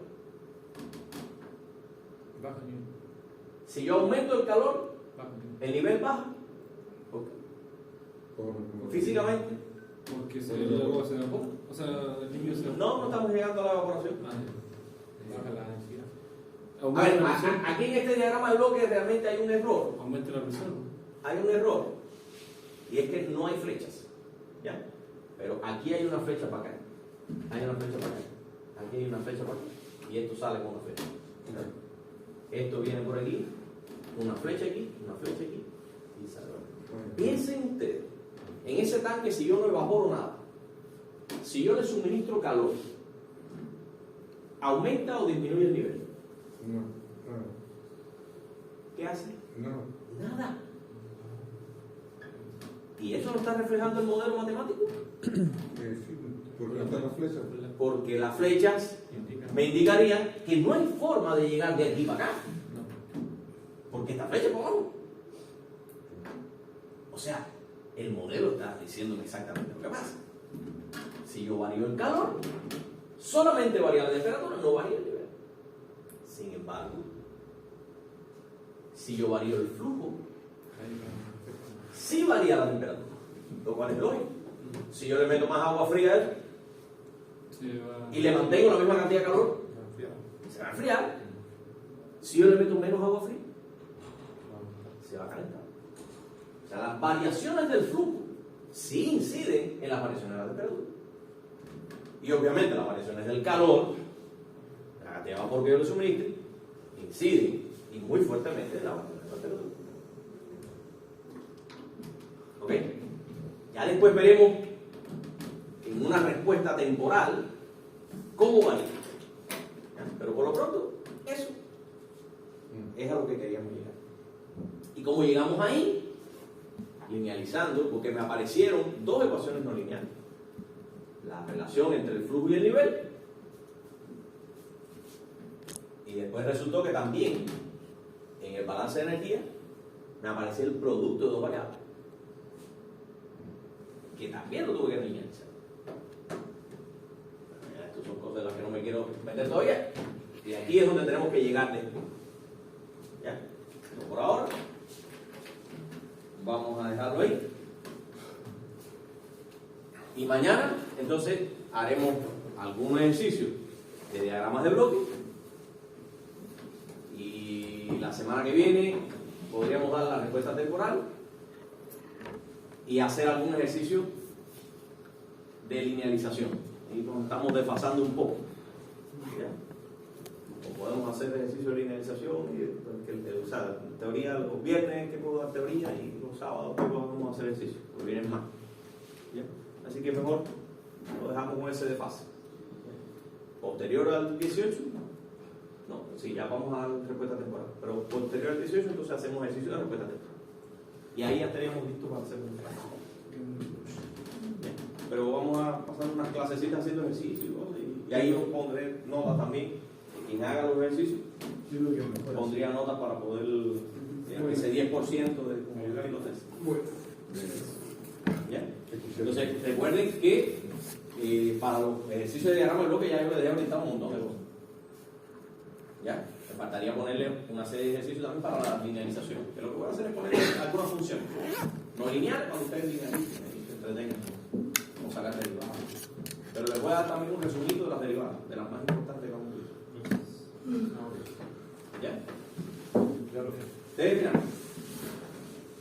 Baja el nivel. Si yo aumento el calor, Baja el nivel. el nivel baja. ¿Por qué? Físicamente. Porque el agua se evapora. O sea, el líquido se evapora. No estamos llegando a la evaporación. Baja la densidad. A Aumenta ver, la presión. aquí en este diagrama de bloque realmente hay un error. Aumenta la presión. Hay un error. Y es que no hay flechas. ¿Ya? Pero aquí hay una flecha para acá. Hay una flecha para acá. Aquí hay una flecha para acá. Y esto sale con una flecha. Esto viene por aquí. Una flecha aquí. Una flecha aquí. Y sale. Piensen ustedes. En ese tanque, si yo no evaporo nada, si yo le suministro calor, ¿aumenta o disminuye el nivel? No, ¿Qué hace? no. Nada. ¿Y eso lo está reflejando el modelo matemático? Sí, porque están las flechas. Porque las flechas me indicarían que no hay forma de llegar de aquí para acá. Porque esta flecha por abajo. O sea, el modelo está diciéndome exactamente lo que pasa. Si yo varío el calor, solamente varía la temperatura, no varía el nivel. Sin embargo, si yo varío el flujo, sí varía la temperatura, lo cual es lógico. Si yo le meto más agua fría a él y le mantengo la misma cantidad de calor, se va a enfriar. Si yo le meto menos agua fría, se va a calentar. O sea, las variaciones del flujo sí inciden en las variaciones de la temperatura. Y obviamente las variaciones del calor, la cantidad de vapor que yo le suministre, inciden y muy fuertemente en la variación de la temperatura. ¿Ok? Ya después veremos en una respuesta temporal cómo varía. ¿Ya? Pero por lo pronto, eso es a lo que queríamos llegar. ¿Y cómo llegamos ahí? Linealizando, porque me aparecieron dos ecuaciones no lineales. La relación entre el flujo y el nivel. Y después resultó que también en el balance de energía me aparecía el producto de dos variables, que también lo tuve que linealizar. Estas son cosas de las que no me quiero meter todavía, y aquí es donde tenemos que llegar después. ¿Ya? Pero por ahora vamos a dejarlo ahí. Y mañana, entonces, haremos algún ejercicio de diagramas de bloque. Y la semana que viene podríamos dar la respuesta temporal y hacer algún ejercicio de linealización. Y nos estamos desfasando un poco. ¿Ya? O podemos hacer ejercicio de linealización, o sea, en teoría los viernes que puedo dar teoría y los sábados que podemos hacer ejercicio, porque vienen más. ¿Ya? Así que mejor lo dejamos con ese desfase. Posterior al 18, no, sí, ya vamos a dar respuesta temporal, pero posterior al 18 entonces hacemos ejercicio de respuesta temporal. Y ahí ya estaríamos listos para hacer un trabajo. Pero vamos a pasar unas clasecitas haciendo ejercicios, ¿no? Y ahí yo pondré notas también. Quien haga los ejercicios pondría notas para poder ese 10% de concluir los test. ¿Ya? Entonces recuerden que para los ejercicios de diagrama de bloque ya yo les dejé orientado un montón de cosas. ¿Ya? Me faltaría ponerle una serie de ejercicios también para la linealización. Que lo que voy a hacer es ponerle algunas funciones no lineales para ustedes linealicen y se entretengan con sacar derivadas. Pero les voy a dar también un resumito de las derivadas, de las más importantes que vamos a ver. ¿Ya? Claro. ¿Ustedes miran?